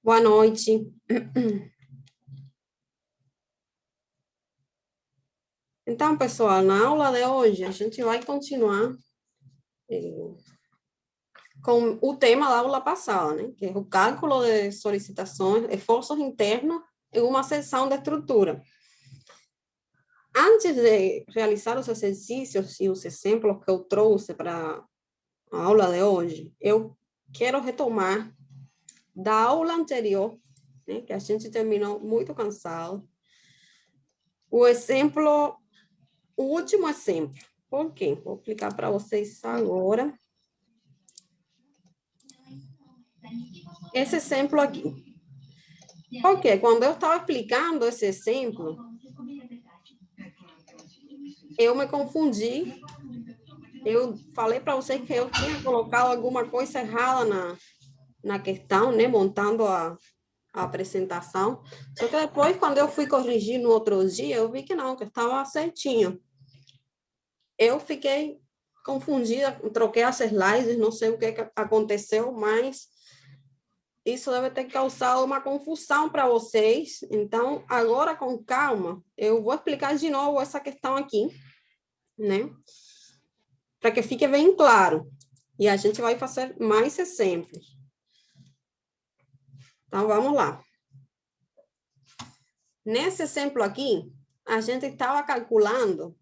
Boa noite. Então, pessoal, na aula de hoje, a gente vai continuar com o tema da aula passada, né? Que é o cálculo de solicitações, esforços internos em uma seção de estrutura. Antes de realizar os exercícios e os exemplos que eu trouxe para a aula de hoje, eu quero retomar da aula anterior, né? Que a gente terminou muito cansado. O exemplo, o último exemplo. Por quê? Vou explicar para vocês agora. Esse exemplo aqui. Porque quando eu estava explicando esse exemplo, eu me confundi. Eu falei para vocês que eu tinha colocado alguma coisa errada na questão, né? Montando a apresentação. Só que depois, quando eu fui corrigir no outro dia, eu vi que não, que estava certinho. Eu fiquei confundida, troquei as slides, não sei o que aconteceu, mas isso deve ter causado uma confusão para vocês. Então, agora, com calma, eu vou explicar de novo essa questão aqui, né? Para que fique bem claro. E a gente vai fazer mais exemplos. Então, vamos lá. Nesse exemplo aqui, a gente estava calculando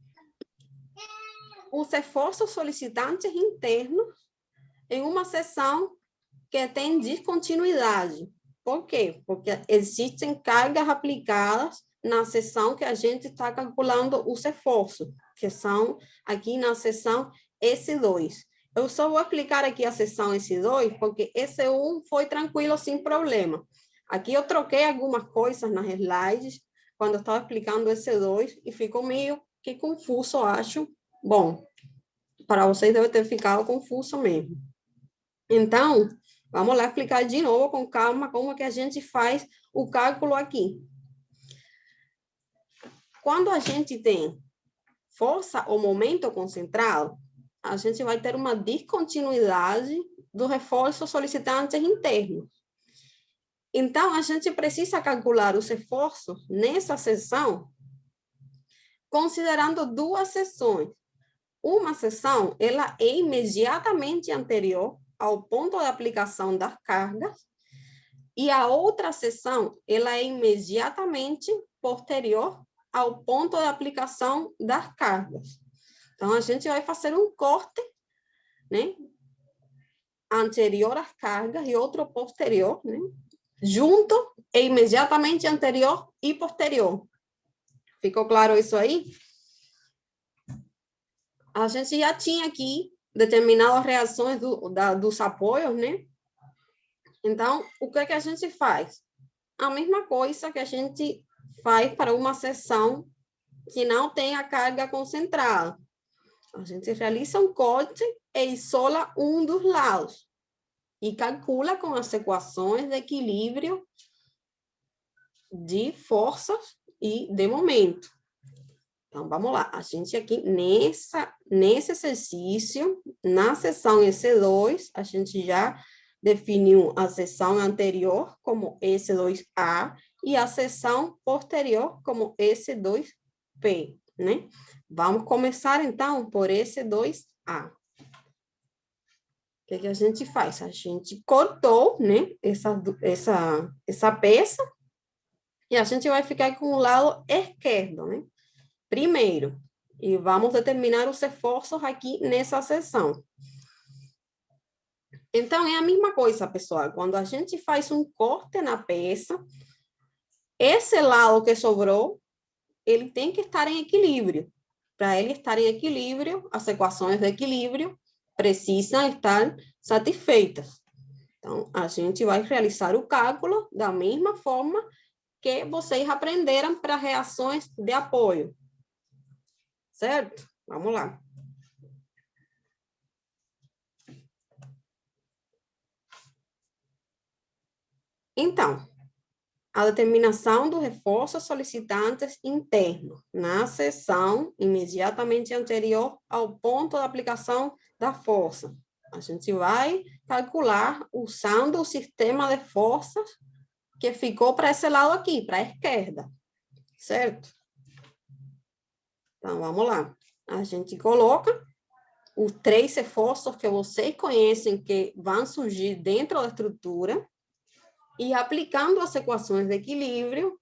os esforços solicitantes internos em uma seção que tem descontinuidade. Por quê? Porque existem cargas aplicadas na seção que a gente está calculando os esforços, que são aqui na seção S2. Eu só vou aplicar aqui a seção S2, porque S1 foi tranquilo, sem problema. Aqui eu troquei algumas coisas nas slides, quando eu estava explicando S2, e ficou meio que confuso, eu acho. Bom, para vocês deve ter ficado confuso mesmo. Então, vamos lá explicar de novo com calma como que a gente faz o cálculo aqui. Quando a gente tem força ou momento concentrado, a gente vai ter uma descontinuidade do reforço solicitante interno. Então, a gente precisa calcular os esforços nessa seção considerando duas seções. Uma seção, ela é imediatamente anterior ao ponto de aplicação das cargas, e a outra seção, ela é imediatamente posterior ao ponto de aplicação das cargas. Então, a gente vai fazer um corte, né? Anterior às cargas e outro posterior, né? Junto e imediatamente anterior e posterior. Ficou claro isso aí? A gente já tinha aqui determinadas reações dos apoios, né? Então, o que é que a gente faz? A mesma coisa que a gente faz para uma seção que não tem a carga concentrada. A gente realiza um corte e isola um dos lados e calcula com as equações de equilíbrio de forças e de momento. Então, vamos lá. A gente aqui, nesse exercício, na seção S2, a gente já definiu a seção anterior como S2A e a seção posterior como S2P, né? Vamos começar, então, por S2A. O que a gente faz? A gente cortou, né, essa peça e a gente vai ficar com o lado esquerdo, né? Primeiro, e vamos determinar os esforços aqui nessa seção. Então, é a mesma coisa, pessoal. Quando a gente faz um corte na peça, esse lado que sobrou, ele tem que estar em equilíbrio. Para ele estar em equilíbrio, as equações de equilíbrio precisam estar satisfeitas. Então, a gente vai realizar o cálculo da mesma forma que vocês aprenderam para reações de apoio. Certo? Vamos lá. Então, a determinação do reforço solicitantes interno na seção imediatamente anterior ao ponto de aplicação da força. A gente vai calcular usando o sistema de forças que ficou para esse lado aqui, para a esquerda, certo? Então, vamos lá. A gente coloca os 3 esforços que vocês conhecem que vão surgir dentro da estrutura e aplicando as equações de equilíbrio,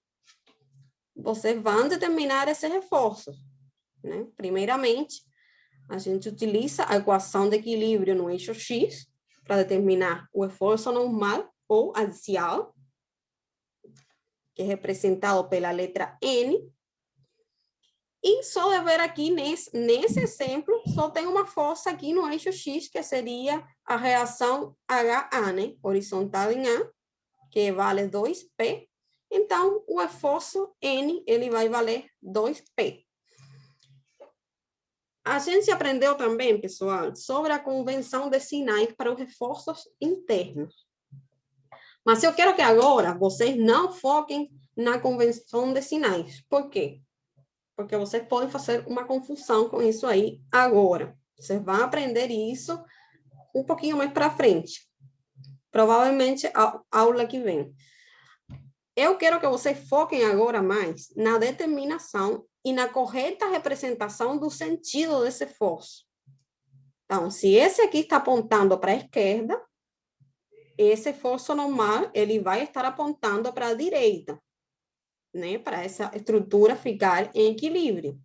vocês vão determinar esses reforços, né? Primeiramente, a gente utiliza a equação de equilíbrio no eixo X para determinar o esforço normal ou axial, que é representado pela letra N. E só de ver aqui, nesse exemplo, só tem uma força aqui no eixo X, que seria a reação HA, né? Horizontal em A, que vale 2P. Então, o esforço N, ele vai valer 2P. A gente aprendeu também, pessoal, sobre a convenção de sinais para os reforços internos. Mas eu quero que agora vocês não foquem na convenção de sinais. Por quê? Porque vocês podem fazer uma confusão com isso aí agora. Vocês vão aprender isso um pouquinho mais para frente. Provavelmente a aula que vem. Eu quero que vocês foquem agora mais na determinação e na correta representação do sentido desse esforço. Então, se esse aqui está apontando para a esquerda, esse esforço normal, ele vai estar apontando para a direita, né? Para essa estrutura ficar em equilíbrio.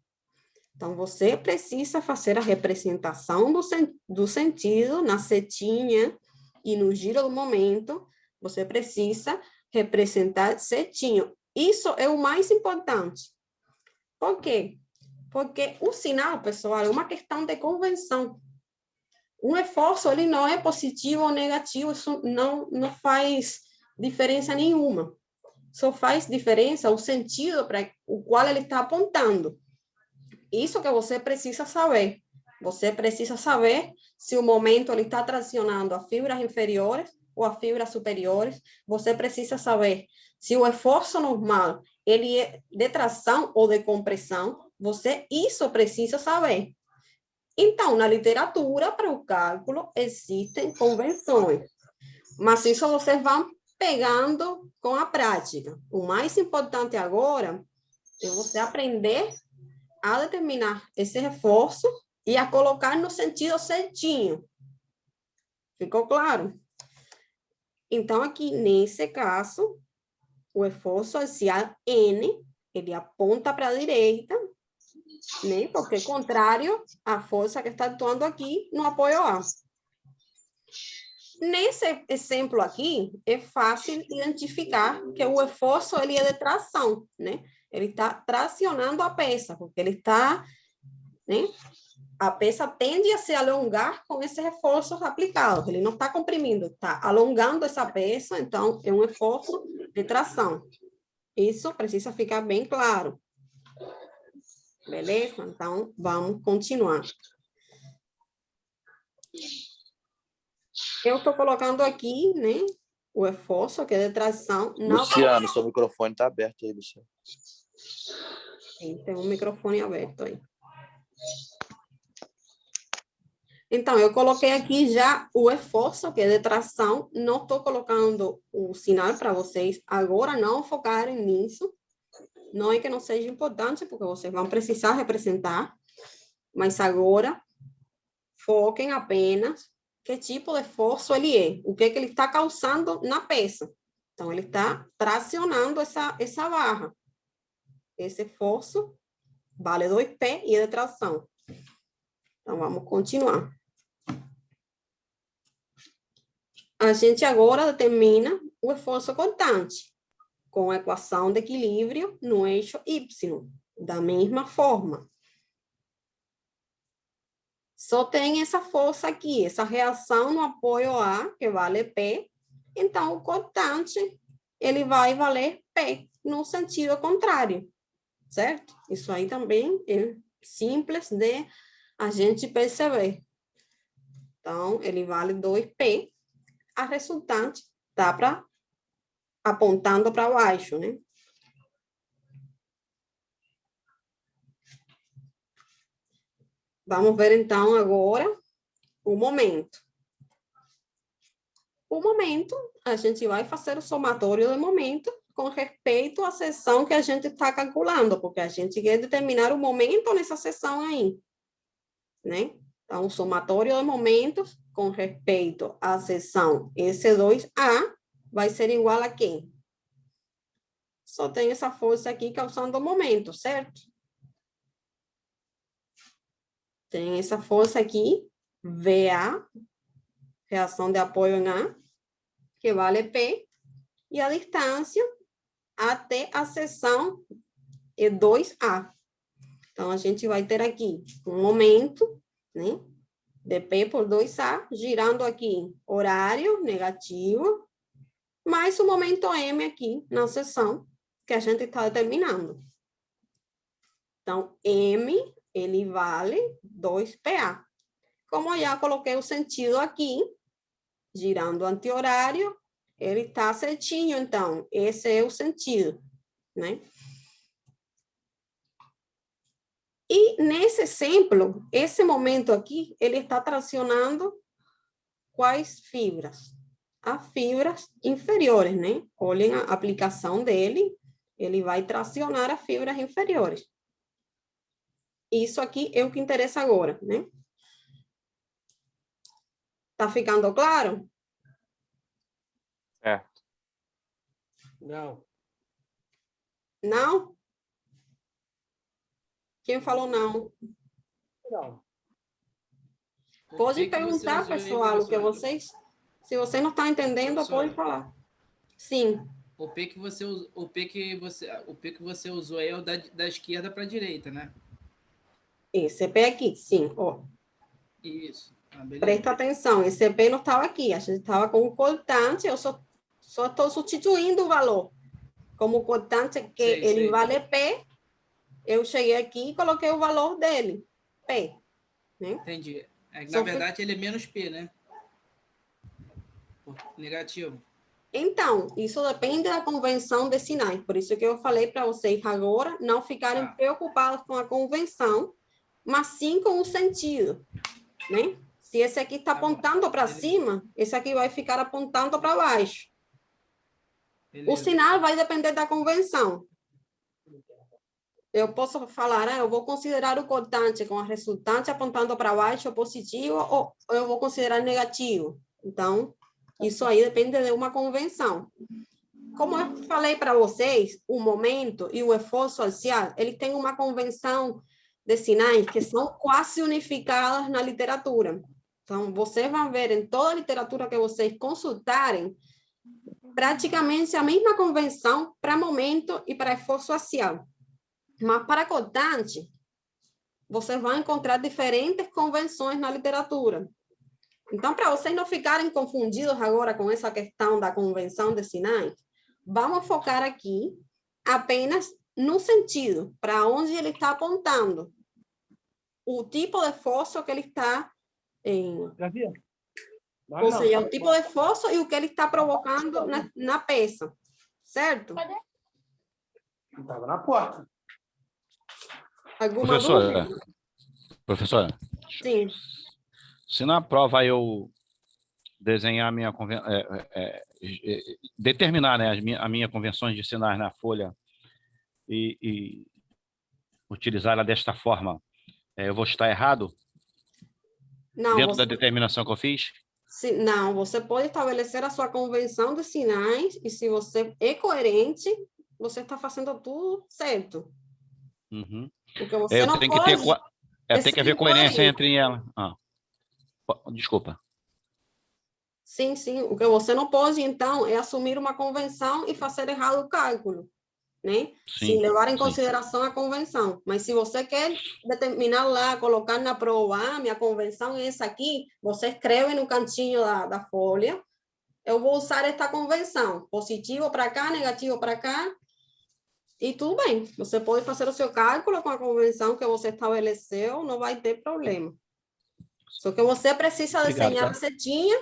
Então, você precisa fazer a representação do sentido na setinha e no giro do momento, você precisa representar certinho. Isso é o mais importante. Por quê? Porque o sinal, pessoal, é uma questão de convenção. Um esforço, ele não é positivo ou negativo, isso não faz diferença nenhuma. Só faz diferença o sentido para o qual ele está apontando. Isso que você precisa saber. Você precisa saber se o momento ele está tracionando as fibras inferiores ou as fibras superiores. Você precisa saber se o esforço normal ele é de tração ou de compressão. Você isso precisa saber. Então, na literatura, para o cálculo, existem convenções. Mas isso vocês vão pegando com a prática. O mais importante agora é você aprender a determinar esse reforço e a colocar no sentido certinho. Ficou claro? Então, aqui, nesse caso, o esforço axial N, ele aponta para a direita, né? Porque é contrário à força que está atuando aqui no apoio A. Nesse exemplo aqui, é fácil identificar que o esforço ele é de tração, né? Ele está tracionando a peça, porque ele está, né? A peça tende a se alongar com esses reforços aplicados. Ele não está comprimindo, está alongando essa peça, então é um esforço de tração. Isso precisa ficar bem claro. Beleza? Então, vamos continuar. Eu estou colocando aqui, né, o esforço, que é de tração. Luciano, seu microfone está aberto aí, Luciano. Sim, tem um microfone aberto aí. Então, eu coloquei aqui já o esforço, que é de tração. Não estou colocando o sinal para vocês agora não focarem nisso. Não é que não seja importante, porque vocês vão precisar representar. Mas agora, foquem apenas que tipo de esforço ele é. O que ele está causando na peça. Então, ele está tracionando essa barra. Esse esforço vale 2P e é de tração. Então, vamos continuar. A gente agora determina o esforço constante, com a equação de equilíbrio no eixo Y, da mesma forma. Só tem essa força aqui, essa reação no apoio A, que vale P. Então, o constante, ele vai valer P, no sentido contrário, certo? Isso aí também é simples de a gente perceber. Então, ele vale 2P. A resultante está apontando para baixo, né? Vamos ver, então, agora o momento. o momento, a gente vai fazer o somatório do momento com respeito à seção que a gente está calculando, porque a gente quer determinar o momento nessa seção aí, né? Então, o somatório de momentos com respeito à seção S2A vai ser igual a quem? Só tem essa força aqui causando o momento, certo? Tem essa força aqui, VA, reação de apoio em A, que vale P, e a distância até a seção é 2A. Então, a gente vai ter aqui um momento, né, de P por 2A, girando aqui horário negativo, mais o momento M aqui na seção que a gente está determinando. Então, M, ele vale 2PA. Como eu já coloquei o sentido aqui, girando anti-horário, ele está certinho, então, esse é o sentido, né? E nesse exemplo, esse momento aqui, ele está tracionando quais fibras? As fibras inferiores, né? Olhem a aplicação dele, ele vai tracionar as fibras inferiores. Isso aqui é o que interessa agora, né? Tá ficando claro? Certo. Não. Não? Quem falou não? Não. Pode perguntar, pessoal, o que vocês... Se você não está entendendo, Professora, pode falar. Sim. O P que você usou aí é o da esquerda para a direita, né? Esse P aqui, sim. Ó, Isso. Ah, beleza. presta atenção, esse P não estava aqui. A gente estava com o cortante, eu só estou substituindo o valor. Como o cortante que ele vale P, eu cheguei aqui e coloquei o valor dele, P. Né? Entendi. Na verdade, ele é menos P, né? Negativo. Então, isso depende da convenção de sinais. Por isso que eu falei para vocês agora não ficarem preocupados com a convenção, mas sim com o sentido, né? Se esse aqui está apontando para cima, esse aqui vai ficar apontando para baixo. Beleza. O sinal vai depender da convenção. Eu posso falar, eu vou considerar o cortante com a resultante apontando para baixo positivo ou eu vou considerar negativo. Então, isso aí depende de uma convenção. Como eu falei para vocês, o momento e o esforço axial, ele tem uma convenção de sinais que são quase unificadas na literatura. Então, vocês vão ver em toda a literatura que vocês consultarem, praticamente a mesma convenção para momento e para esforço axial. Mas para cortante, vocês vão encontrar diferentes convenções na literatura. Então, para vocês não ficarem confundidos agora com essa questão da convenção de sinais, vamos focar aqui apenas no sentido, para onde ele está apontando, o tipo de esforço que ele está ou seja, o tipo de esforço e o que ele está provocando na peça, certo? Estava na porta. Alguma dúvida? Professora, Sim. se na prova eu desenhar determinar, né, a minha convenções de sinais na folha e utilizar ela desta forma, eu vou estar errado? Não, dentro da determinação que eu fiz? Não, você pode estabelecer a sua convenção de sinais e se você é coerente, você está fazendo tudo certo. Uhum. Porque você não tenho pode... tem que haver coerência entre ela. Desculpa. Sim, sim. O que você não pode, então, é assumir uma convenção e fazer errado o cálculo, né? Sim, sem levar em consideração a convenção. Mas se você quer determinar lá, colocar na prova, minha convenção é essa aqui, você escreve no cantinho da folha, eu vou usar esta convenção, positivo para cá, negativo para cá, e tudo bem. Você pode fazer o seu cálculo com a convenção que você estabeleceu, não vai ter problema. Só que você precisa desenhar a setinha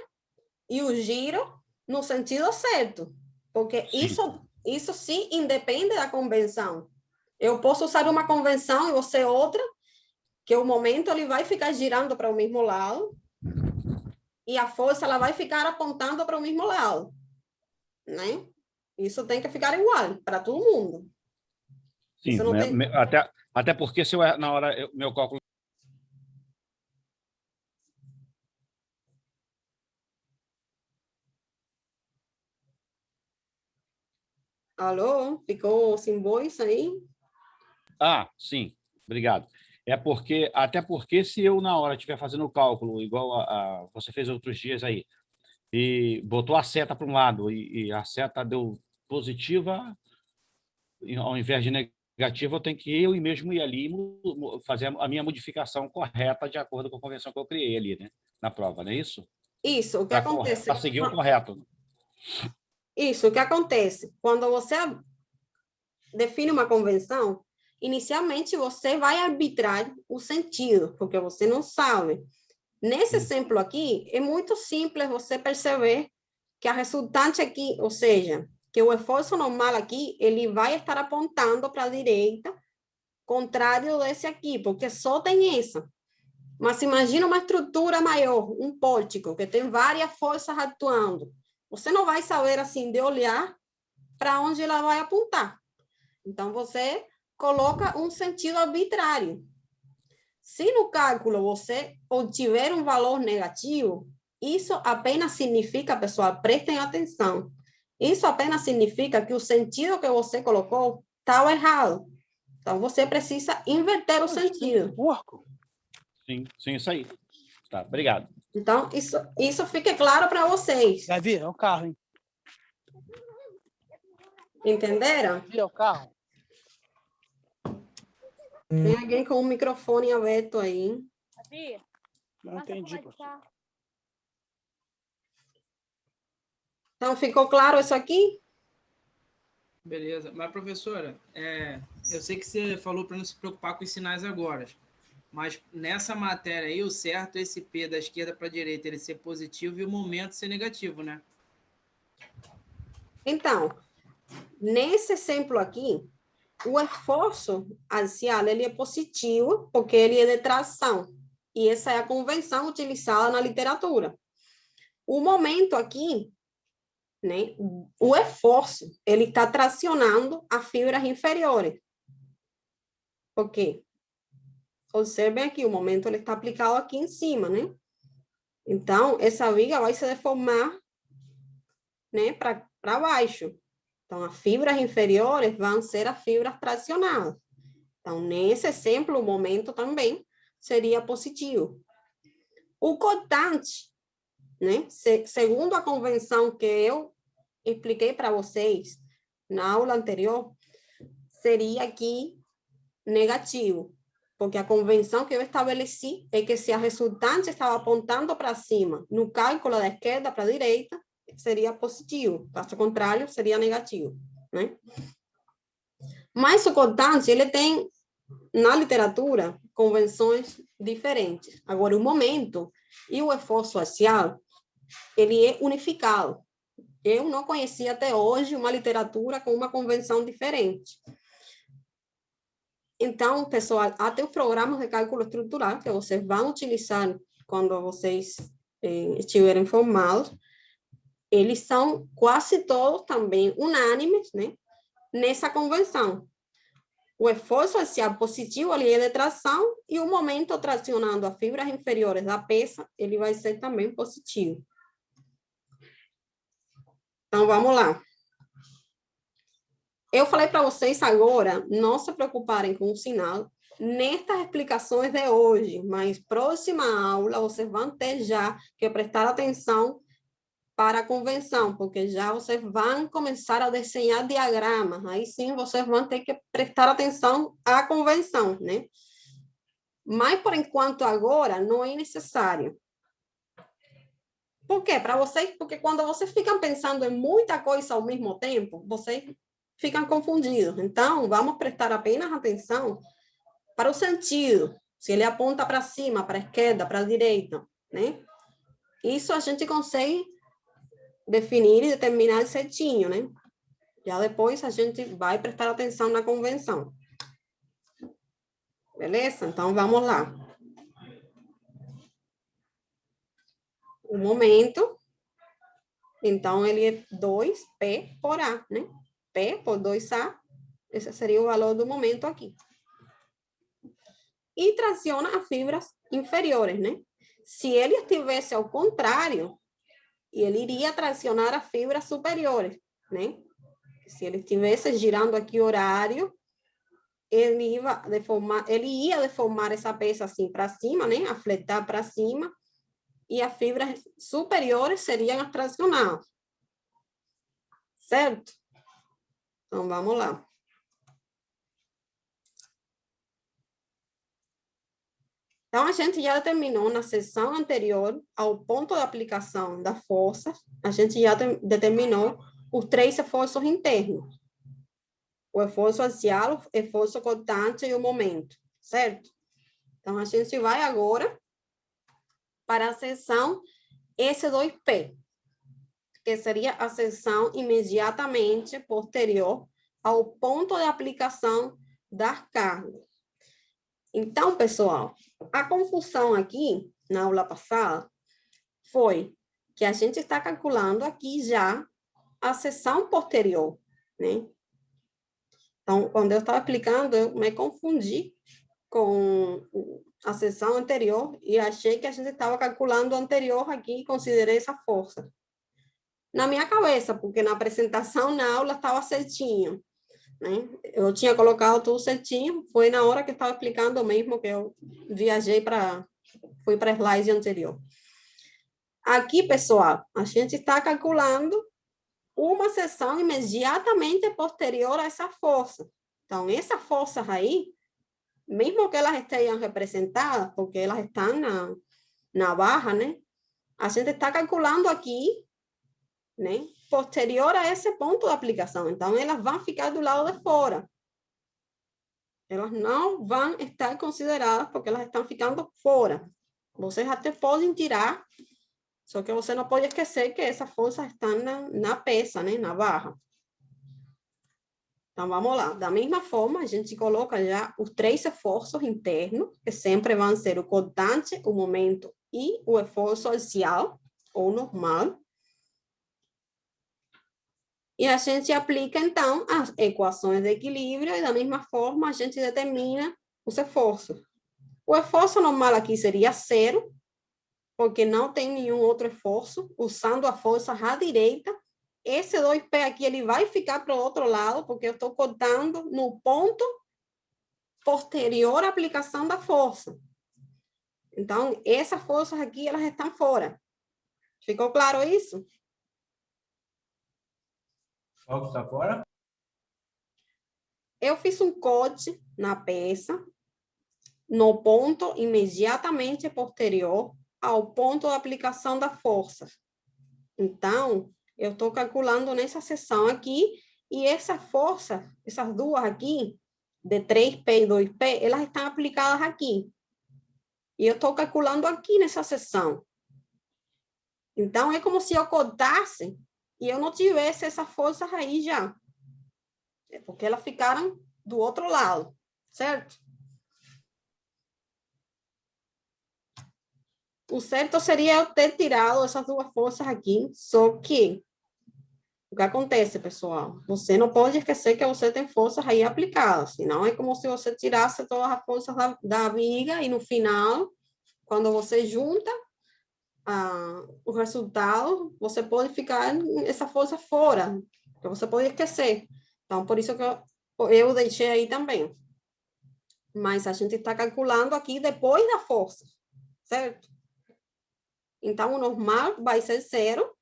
e o giro no sentido certo, porque isso sim independe da convenção. Eu posso usar uma convenção e você outra, que o momento ele vai ficar girando para o mesmo lado, e a força ela vai ficar apontando para o mesmo lado, né? Isso tem que ficar igual para todo mundo. Sim, Isso não tem... até porque se eu, na hora meu cálculo. Alô? Ficou sem voz aí? Ah, sim, obrigado. Até porque se eu na hora estiver fazendo o cálculo, igual você fez outros dias aí, e botou a seta para um lado e a seta deu positiva, ao invés de negativa, eu tenho que eu mesmo ir ali e fazer a minha modificação correta de acordo com a convenção que eu criei ali, né? Na prova, não é isso? Isso, o que acontece? Para seguir o correto. Isso, o que acontece? Quando você define uma convenção, inicialmente você vai arbitrar o sentido, porque você não sabe. Nesse exemplo aqui, é muito simples você perceber que a resultante aqui, ou seja, que o esforço normal aqui, ele vai estar apontando para a direita, contrário desse aqui, porque só tem essa. Mas imagina uma estrutura maior, um pórtico, que tem várias forças atuando. Você não vai saber, assim, de olhar para onde ela vai apontar. Então, você coloca um sentido arbitrário. Se no cálculo você obtiver um valor negativo, isso apenas significa, pessoal, prestem atenção, isso apenas significa que o sentido que você colocou estava errado. Então, você precisa inverter o sentido. Porco. Sim, isso aí. Tá, obrigado. Então, isso fique claro para vocês. Gavi, é o carro, hein? Entenderam? Gavi, é o carro. Tem alguém com o microfone aberto aí. Não entendi, professor. Então, ficou claro isso aqui? Beleza. Mas, professora, eu sei que você falou para não se preocupar com os sinais agora, mas nessa matéria aí, o certo é esse P da esquerda para a direita ele ser positivo e o momento ser negativo, né? Então, nesse exemplo aqui, o esforço axial ele é positivo porque ele é de tração. E essa é a convenção utilizada na literatura. O momento aqui, né, o esforço, ele está tracionando as fibras inferiores. Por quê? Observem aqui, o momento ele está aplicado aqui em cima, né? Então, essa viga vai se deformar, né, para baixo. Então, as fibras inferiores vão ser as fibras tracionadas. Então, nesse exemplo, o momento também seria positivo. O cortante, né, segundo a convenção que eu expliquei para vocês na aula anterior, seria aqui negativo, porque a convenção que eu estabeleci é que se a resultante estava apontando para cima, no cálculo da esquerda para a direita, seria positivo, caso contrário, seria negativo, né? Mas o cortante, ele tem, na literatura, convenções diferentes. Agora, o momento e o esforço axial, ele é unificado. Eu não conhecia até hoje uma literatura com uma convenção diferente. Então, pessoal, até os programas de cálculo estrutural que vocês vão utilizar quando vocês estiverem formados, eles são quase todos também unânimes, né, nessa convenção. O esforço axial positivo ali é de tração e o momento tracionando as fibras inferiores da peça, ele vai ser também positivo. Então, vamos lá. Eu falei para vocês agora não se preocuparem com o sinal nestas explicações de hoje, mas próxima aula vocês vão ter já que prestar atenção para a convenção, porque já vocês vão começar a desenhar diagramas, aí sim vocês vão ter que prestar atenção à convenção, né? Mas, por enquanto, agora, não é necessário. Por quê? Para vocês, porque quando vocês ficam pensando em muita coisa ao mesmo tempo, vocês ficam confundidos. Então, vamos prestar apenas atenção para o sentido, se ele aponta para cima, para a esquerda, para a direita, né? Isso a gente consegue definir e determinar certinho, né? Já depois a gente vai prestar atenção na convenção. Beleza? Então, vamos lá. o momento. Então, ele é 2P por A, né? P por 2A, esse seria o valor do momento aqui. E traciona as fibras inferiores, né? Se ele estivesse ao contrário, ele iria tracionar as fibras superiores, né? Se ele estivesse girando aqui o horário, ele ia deformar essa peça assim para cima, né? Afletar para cima, e as fibras superiores seriam as tracionadas. Certo? Então, vamos lá. Então, a gente já determinou na sessão anterior, ao ponto de aplicação da força, a gente já determinou os 3 esforços internos. O esforço axial, o esforço cortante e o momento, certo? Então, a gente vai agora para a seção S2P, que seria a seção imediatamente posterior ao ponto de aplicação das cargas. Então, pessoal, a confusão aqui, na aula passada, foi que a gente está calculando aqui já a seção posterior, né? Então, quando eu estava aplicando, eu me confundi com a seção anterior e achei que a gente estava calculando o anterior aqui e considerei essa força. Na minha cabeça, porque na apresentação, na aula, estava certinho, né? Eu tinha colocado tudo certinho, foi na hora que estava explicando mesmo que eu viajei fui para a slide anterior. Aqui, pessoal, a gente está calculando uma seção imediatamente posterior a essa força. Então, essa força aí, mesmo que elas estejam representadas, porque elas estão na barra, né? A gente está calculando aqui, né? Posterior a esse ponto de aplicação. Então, elas vão ficar do lado de fora. Elas não vão estar consideradas porque elas estão ficando fora. Vocês até podem tirar, só que você não pode esquecer que essas forças estão na peça, né? Na barra. Então, vamos lá. Da mesma forma, a gente coloca já os 3 esforços internos, que sempre vão ser o cortante, o momento e o esforço axial, ou normal. E a gente aplica, então, as equações de equilíbrio e, da mesma forma, a gente determina os esforços. O esforço normal aqui seria 0, porque não tem nenhum outro esforço, usando a força à direita. Esse 2P aqui, ele vai ficar para o outro lado, porque eu estou cortando no ponto posterior à aplicação da força. Então, essas forças aqui, elas estão fora. Ficou claro isso? Qual que está fora? Eu fiz um corte na peça, no ponto imediatamente posterior ao ponto de aplicação da força. Então, eu estou calculando nessa seção aqui, e essa força, essas duas aqui, de 3P e 2P, elas estão aplicadas aqui. E eu estou calculando aqui nessa seção. Então, é como se eu cortasse e eu não tivesse essas forças aí já. É porque elas ficaram do outro lado, certo? O certo seria eu ter tirado essas duas forças aqui, só que o que acontece, pessoal? Você não pode esquecer que você tem forças aí aplicadas, senão é como se você tirasse todas as forças da viga e no final, quando você junta o resultado, você pode ficar essa força fora, que você pode esquecer. Então, por isso que eu deixei aí também. Mas a gente está calculando aqui depois da força, certo? Então, o normal vai ser 0.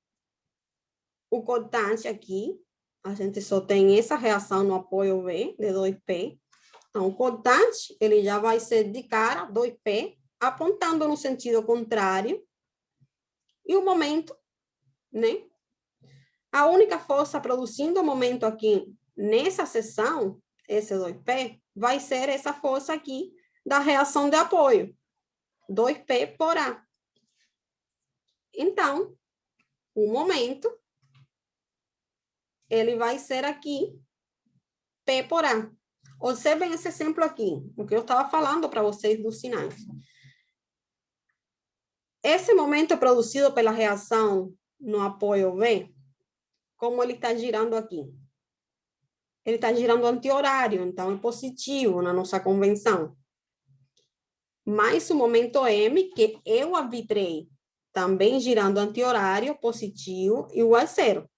O cortante aqui, a gente só tem essa reação no apoio V, de 2P. Então, o cortante, ele já vai ser de cara, 2P, apontando no sentido contrário. E o momento, né? A única força produzindo o momento aqui, nessa seção, esse 2P, vai ser essa força aqui da reação de apoio, 2P por A. Então, o momento, ele vai ser aqui, P por A. Observem esse exemplo aqui, o que eu estava falando para vocês dos sinais. esse momento produzido pela reação no apoio V, como ele está girando aqui? Ele está girando anti-horário, então é positivo na nossa convenção. Mais o momento M, que eu arbitrei, também girando anti-horário, positivo, igual a zero.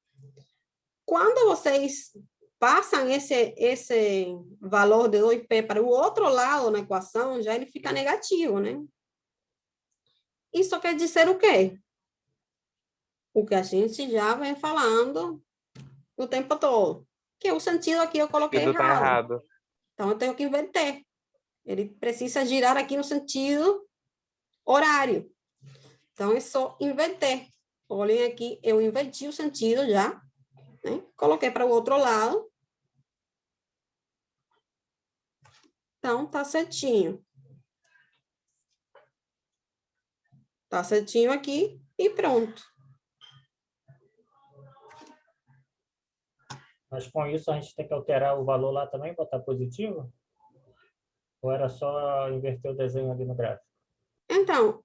Quando vocês passam esse valor de 2P para o outro lado na equação, já ele fica negativo, né? Isso quer dizer o quê? O que a gente já vem falando o tempo todo. Que o sentido aqui eu coloquei Tudo tá errado. errado. Então, eu tenho que inverter. Ele precisa girar aqui no sentido horário. Então, é só inverter. Olhem aqui, eu inverti o sentido já, né? Coloquei para o outro lado. Então, tá certinho. Tá certinho aqui e pronto. Mas com isso a gente tem que alterar o valor lá também, botar positivo? Ou era só inverter o desenho ali no gráfico? Então,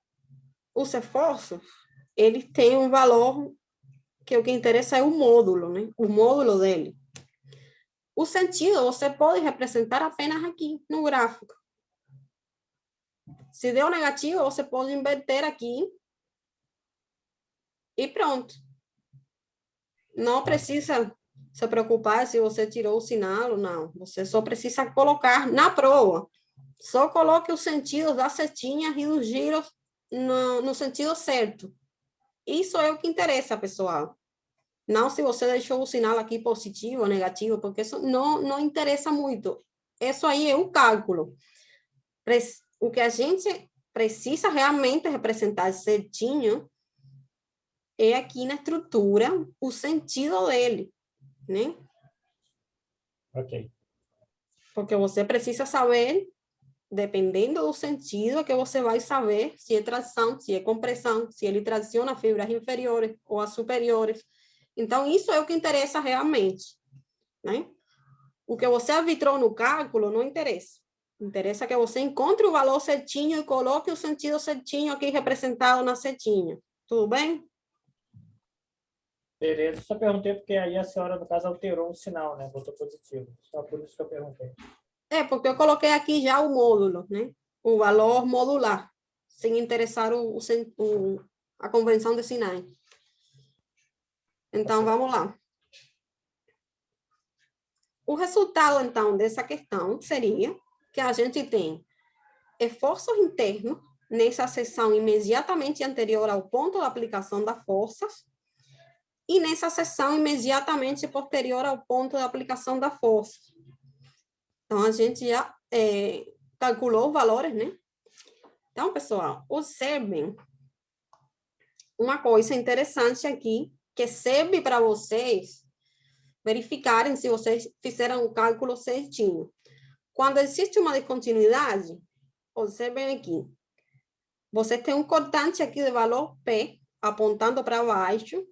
os reforços, ele tem um valor que o que interessa é o módulo, né? O módulo dele. O sentido você pode representar apenas aqui no gráfico. Se deu negativo, você pode inverter aqui e pronto. Não precisa se preocupar se você tirou o sinal ou não. Você só precisa colocar na prova. Só coloque os sentidos das setinhas e os giros no sentido certo. Isso é o que interessa, pessoal. Não se você deixou o sinal aqui positivo ou negativo, porque isso não interessa muito. Isso aí é um cálculo. O que a gente precisa realmente representar certinho é aqui na estrutura o sentido dele, né? Ok. Porque você precisa saber, dependendo do sentido, que você vai saber se é tração, se é compressão, se ele traciona fibras inferiores ou as superiores. Então, isso é o que interessa realmente, né? O que você arbitrou no cálculo não interessa. Interessa que você encontre o valor certinho e coloque o sentido certinho aqui representado na setinha. Tudo bem? Beleza, só perguntei porque aí a senhora, no caso, alterou um sinal, né? Botou positivo. Só por isso que eu perguntei. É, porque eu coloquei aqui já o módulo, né? O valor modular, sem interessar a convenção de sinais. Então, vamos lá. O resultado, então, dessa questão seria que a gente tem esforços internos nessa seção imediatamente anterior ao ponto da aplicação das forças e nessa seção imediatamente posterior ao ponto da aplicação da força. Então, a gente já calculou os valores, né? Então, pessoal, observem uma coisa interessante aqui, que serve para vocês verificarem se vocês fizeram o cálculo certinho. Quando existe uma descontinuidade, observem aqui. Você tem um cortante aqui de valor P, apontando para baixo,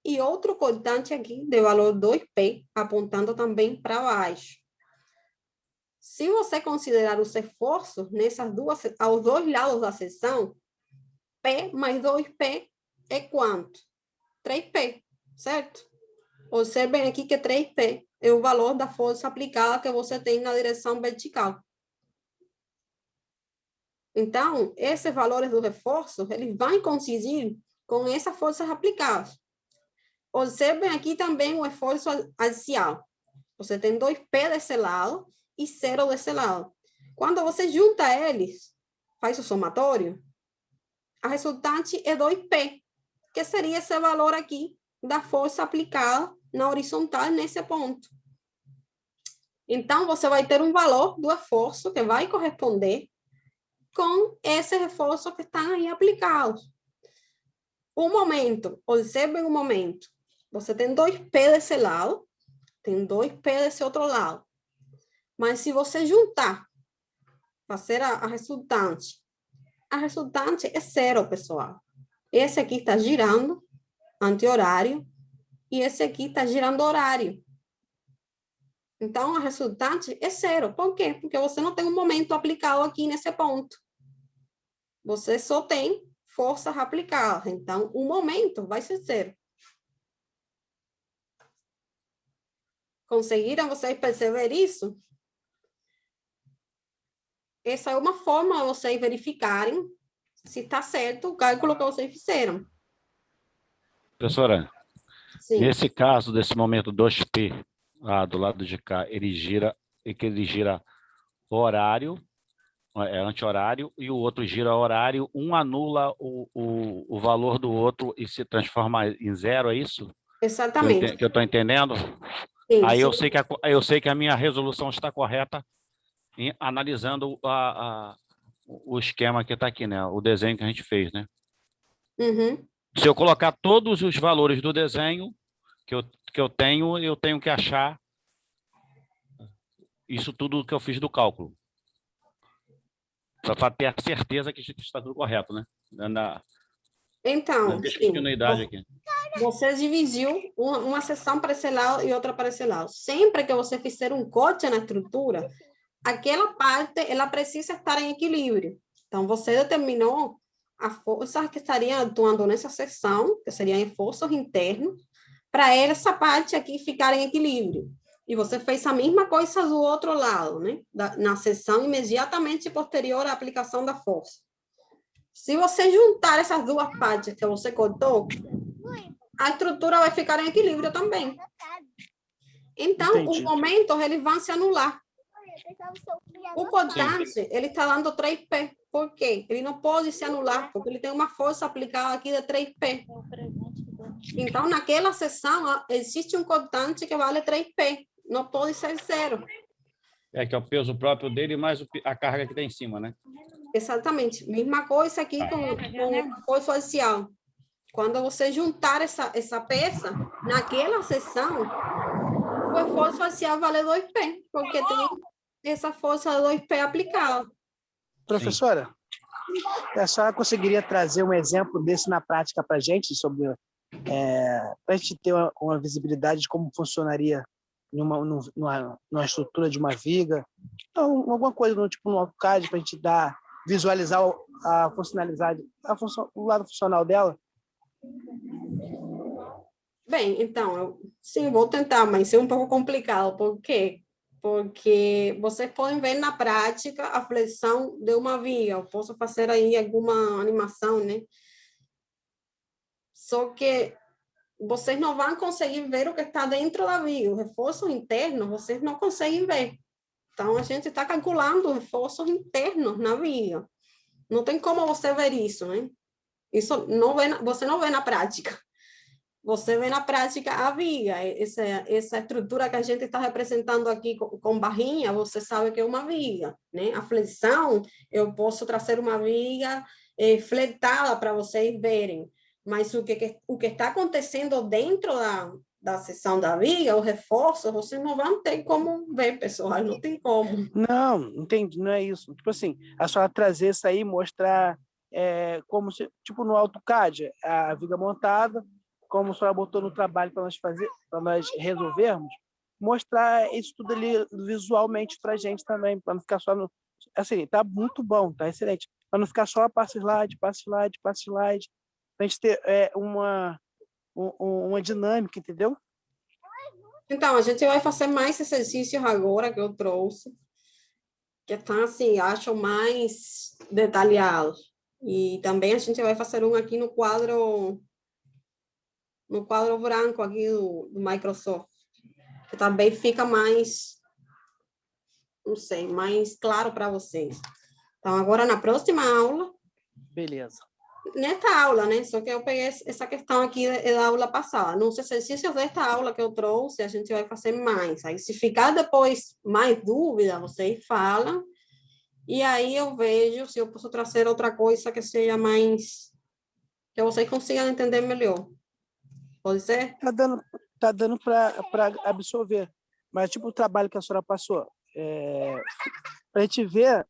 e outro cortante aqui de valor 2P, apontando também para baixo. Se você considerar os esforços aos dois lados da seção, P mais 2P é quanto? 3P, certo? Observem aqui que 3P é o valor da força aplicada que você tem na direção vertical. Então, esses valores do reforço, eles vão coincidir com essas forças aplicadas. Observem aqui também o esforço axial. Você tem 2P desse lado e 0 desse lado. Quando você junta eles, faz o somatório, a resultante é 2P, que seria esse valor aqui da força aplicada na horizontal nesse ponto. Então, você vai ter um valor do esforço que vai corresponder com esse reforço que estão aí aplicados. Um momento, observem um momento. Você tem 2P desse lado, tem 2P desse outro lado. Mas se você juntar, fazer a resultante é 0, pessoal. Esse aqui está girando anti-horário e esse aqui está girando horário. Então, a resultante é 0. Por quê? Porque você não tem um momento aplicado aqui nesse ponto. Você só tem forças aplicadas. Então, o momento vai ser 0. Conseguiram vocês perceber isso? Essa é uma forma de vocês verificarem se está certo o cálculo que vocês fizeram. Professora, Sim. nesse caso, desse momento 2P, do lado de cá, ele gira horário, anti-horário, e o outro gira horário, um anula o valor do outro e se transforma em 0, é isso? Exatamente. Que eu estou entendendo? Sim, Aí sim. eu sei que a minha resolução está correta analisando o esquema que está aqui, né? O desenho que a gente fez, né? Uhum. Se eu colocar todos os valores do desenho que eu tenho que achar isso tudo que eu fiz do cálculo. Para ter a certeza que está tudo correto, né? Na Então, sim. descontinuidade aqui. Você dividiu uma seção para esse lado e outra para esse lado. Sempre que você fizer um corte na estrutura, aquela parte ela precisa estar em equilíbrio. Então, você determinou as forças que estariam atuando nessa seção, que seriam forças internos, para essa parte aqui ficar em equilíbrio. E você fez a mesma coisa do outro lado, né? Na seção imediatamente posterior à aplicação da força. Se você juntar essas duas partes que você cortou, a estrutura vai ficar em equilíbrio também. Então, Entendi. os momentos, eles vão se anular. O cortante, ele está dando 3P. Por quê? Ele não pode se anular, porque ele tem uma força aplicada aqui de 3P. Então, naquela seção, existe um cortante que vale 3P. Não pode ser 0. Que é o peso próprio dele mais a carga que tem em cima, né? Exatamente. Mesma coisa aqui com a força axial. Quando você juntar essa peça, naquela seção, o esforço axial vale 2P, porque tem essa força 2P aplicada. Professora, a senhora conseguiria trazer um exemplo desse na prática para a gente, para a gente ter uma visibilidade de como funcionaria numa estrutura de uma viga? Então, alguma coisa tipo no AutoCAD para a gente visualizar a funcionalidade, o lado funcional dela? Bem, então, sim, vou tentar, mas é um pouco complicado. Por quê? Porque vocês podem ver na prática a flexão de uma viga. Eu posso fazer aí alguma animação, né? Só que vocês não vão conseguir ver o que está dentro da viga. O reforço interno, vocês não conseguem ver. Então, a gente está calculando reforços internos na viga. Não tem como você ver isso, né? Isso você não vê na prática. Você vê na prática a viga, essa estrutura que a gente está representando aqui com barrinha, você sabe que é uma viga, né? A flexão, eu posso trazer uma viga fletada para vocês verem, mas o que está acontecendo dentro da seção da viga, o reforço, vocês não vão ter como ver, pessoal, não tem como. Não, entendi, não é isso. Tipo assim, a senhora trazer isso aí, mostrar como se, tipo no AutoCAD, a viga montada, como a senhora botou no trabalho para nós resolvermos, mostrar isso tudo ali visualmente para a gente também, para não ficar só no... Assim, tá muito bom, tá excelente. Para não ficar só passo slide, passo slide, passo slide, para a gente ter uma dinâmica, entendeu? Então, a gente vai fazer mais exercícios agora que eu trouxe, que estão, assim, acho mais detalhados. E também a gente vai fazer um aqui no quadro branco aqui do Microsoft, que também fica mais, não sei, mais claro para vocês. Então, agora na próxima aula... Beleza. Nesta aula, né? Só que eu peguei essa questão aqui da aula passada. Nos exercícios desta aula que eu trouxe, a gente vai fazer mais. Aí, se ficar depois mais dúvida, vocês falam. E aí eu vejo se eu posso trazer outra coisa que seja mais... que vocês consigam entender melhor. Pode ser? Tá dando para absorver. Mas, tipo, o trabalho que a senhora passou, para a gente ver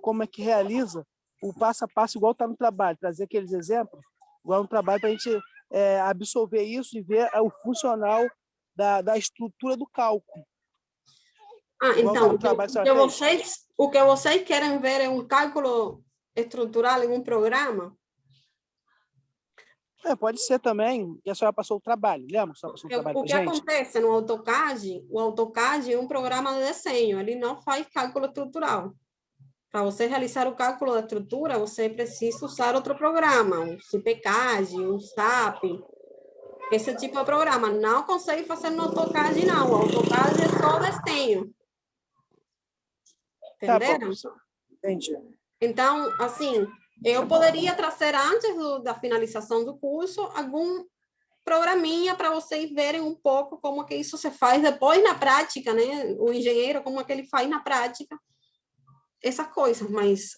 como é que realiza o passo a passo, igual está no trabalho, trazer aqueles exemplos, igual no trabalho, para a gente absorver isso e ver o funcional da estrutura do cálculo. Então, o que vocês querem ver é um cálculo estrutural em um programa? Pode ser também que a senhora passou o trabalho. Lembra que a senhora passou o trabalho O que para gente? acontece no AutoCAD, o AutoCAD é um programa de desenho, ele não faz cálculo estrutural. Para você realizar o cálculo da estrutura, você precisa usar outro programa, um CPCAD, um SAP, esse tipo de programa. Não consegue fazer no AutoCAD, não. O AutoCAD é só desenho. Entenderam? Entendi. Então, assim, eu poderia trazer antes da finalização do curso algum programinha para vocês verem um pouco como que isso se faz depois na prática, né? O engenheiro, como é que ele faz na prática essas coisas, mas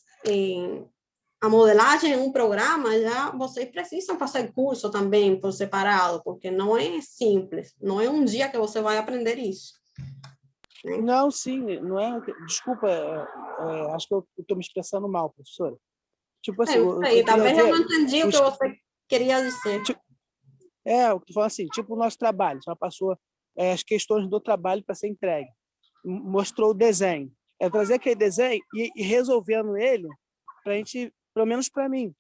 a modelagem em um programa, já vocês precisam fazer curso também por separado, porque não é simples, não é um dia que você vai aprender isso. Né? Não, sim, não é. Desculpa, acho que eu estou me expressando mal, professora. Tipo assim, eu talvez queria eu não ver entendi o que você queria dizer. eu tô falando assim, tipo o nosso trabalho, só passou as questões do trabalho para ser entregue. Mostrou o desenho. É trazer aquele desenho e resolvendo ele para a gente, pelo menos para mim,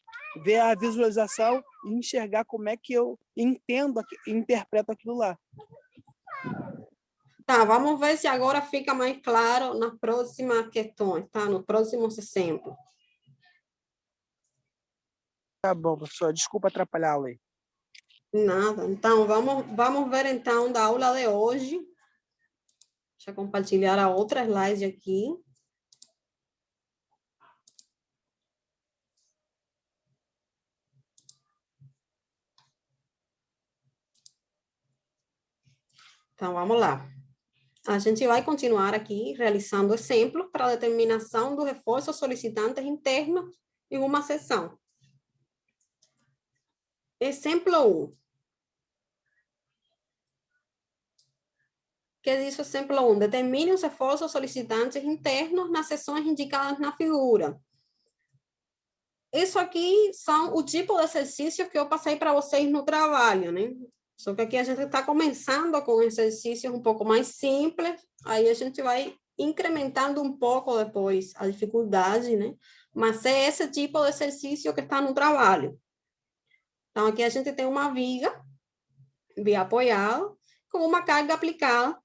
ver a visualização e enxergar como é que eu entendo, interpreto aquilo lá. Tá, vamos ver se agora fica mais claro nas próximas questões, tá? Nos próximos exemplos. Tá bom, professor. Desculpa atrapalhar a aula aí. Nada. Então, vamos ver então da aula de hoje. Deixa eu compartilhar a outra slide aqui. Então, vamos lá. A gente vai continuar aqui realizando exemplos para a determinação do reforço solicitantes internos em uma sessão. Exemplo 1. Que diz o exemplo 1? Determine os reforços solicitantes internos nas sessões indicadas na figura. Isso aqui são o tipo de exercícios que eu passei para vocês no trabalho, né? Só que aqui a gente está começando com exercícios um pouco mais simples, aí a gente vai incrementando um pouco depois a dificuldade, né? Mas é esse tipo de exercício que está no trabalho. Então, aqui a gente tem uma viga apoiada, com uma carga aplicada,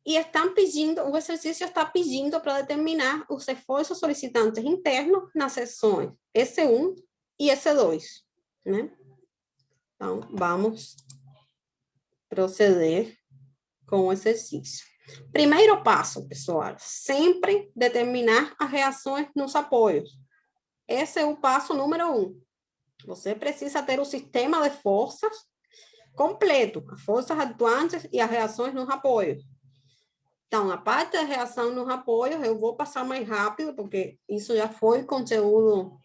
e estão pedindo, o exercício está pedindo para determinar os esforços solicitantes internos nas seções S1 e S2, né? Então, vamos proceder com o exercício. Primeiro passo, pessoal, sempre determinar as reações nos apoios. Esse é o passo número 1. Você precisa ter o sistema de forças completo, as forças atuantes e as reações nos apoios. Então, a parte da reação nos apoios, eu vou passar mais rápido, porque isso já foi conteúdo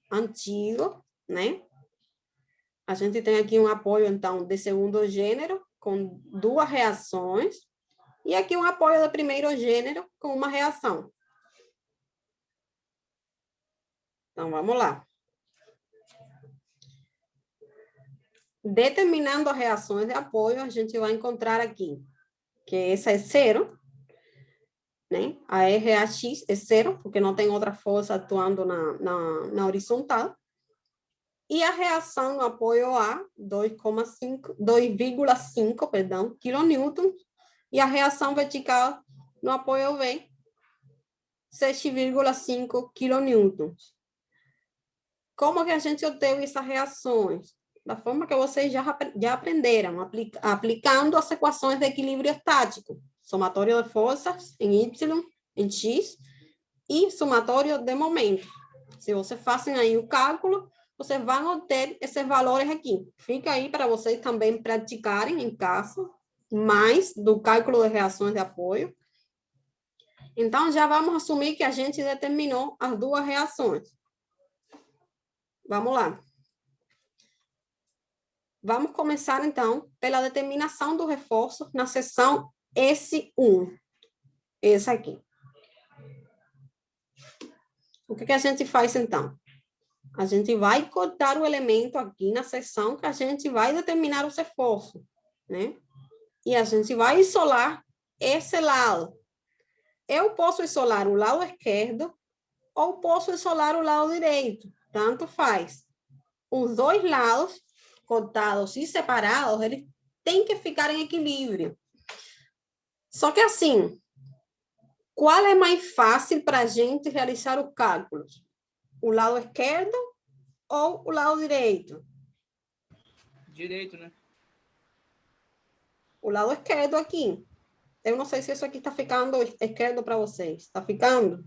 antigo, né? A gente tem aqui um apoio, então, de segundo gênero, com 2 reações, e aqui um apoio de primeiro gênero, com uma reação. Então, vamos lá. Determinando as reações de apoio, a gente vai encontrar aqui que essa é 0, né? A RAX é 0, porque não tem outra força atuando na horizontal. E a reação no apoio A, 2,5, perdão, kilonewtons, e a reação vertical no apoio B, 6,5 kilonewtons. Como que a gente obteve essas reações? Da forma que vocês já aprenderam, aplicando as equações de equilíbrio estático, somatório de forças em Y, em X, e somatório de momento. Se vocês fazem aí o cálculo, vocês vão obter esses valores aqui. Fica aí para vocês também praticarem em casa, mais do cálculo de reações de apoio. Então, já vamos assumir que a gente determinou as 2 reações. Vamos lá. Vamos começar, então, pela determinação do reforço na seção S1. Essa aqui. O que a gente faz, então? A gente vai cortar o elemento aqui na seção que a gente vai determinar o esforço, né? E a gente vai isolar esse lado. Eu posso isolar o lado esquerdo ou posso isolar o lado direito, tanto faz. Os dois lados, cortados e separados, eles têm que ficar em equilíbrio. Só que assim, qual é mais fácil para a gente realizar os cálculos? O lado esquerdo ou o lado direito? Direito, né? O lado esquerdo aqui. Eu não sei se isso aqui está ficando esquerdo para vocês. Está ficando?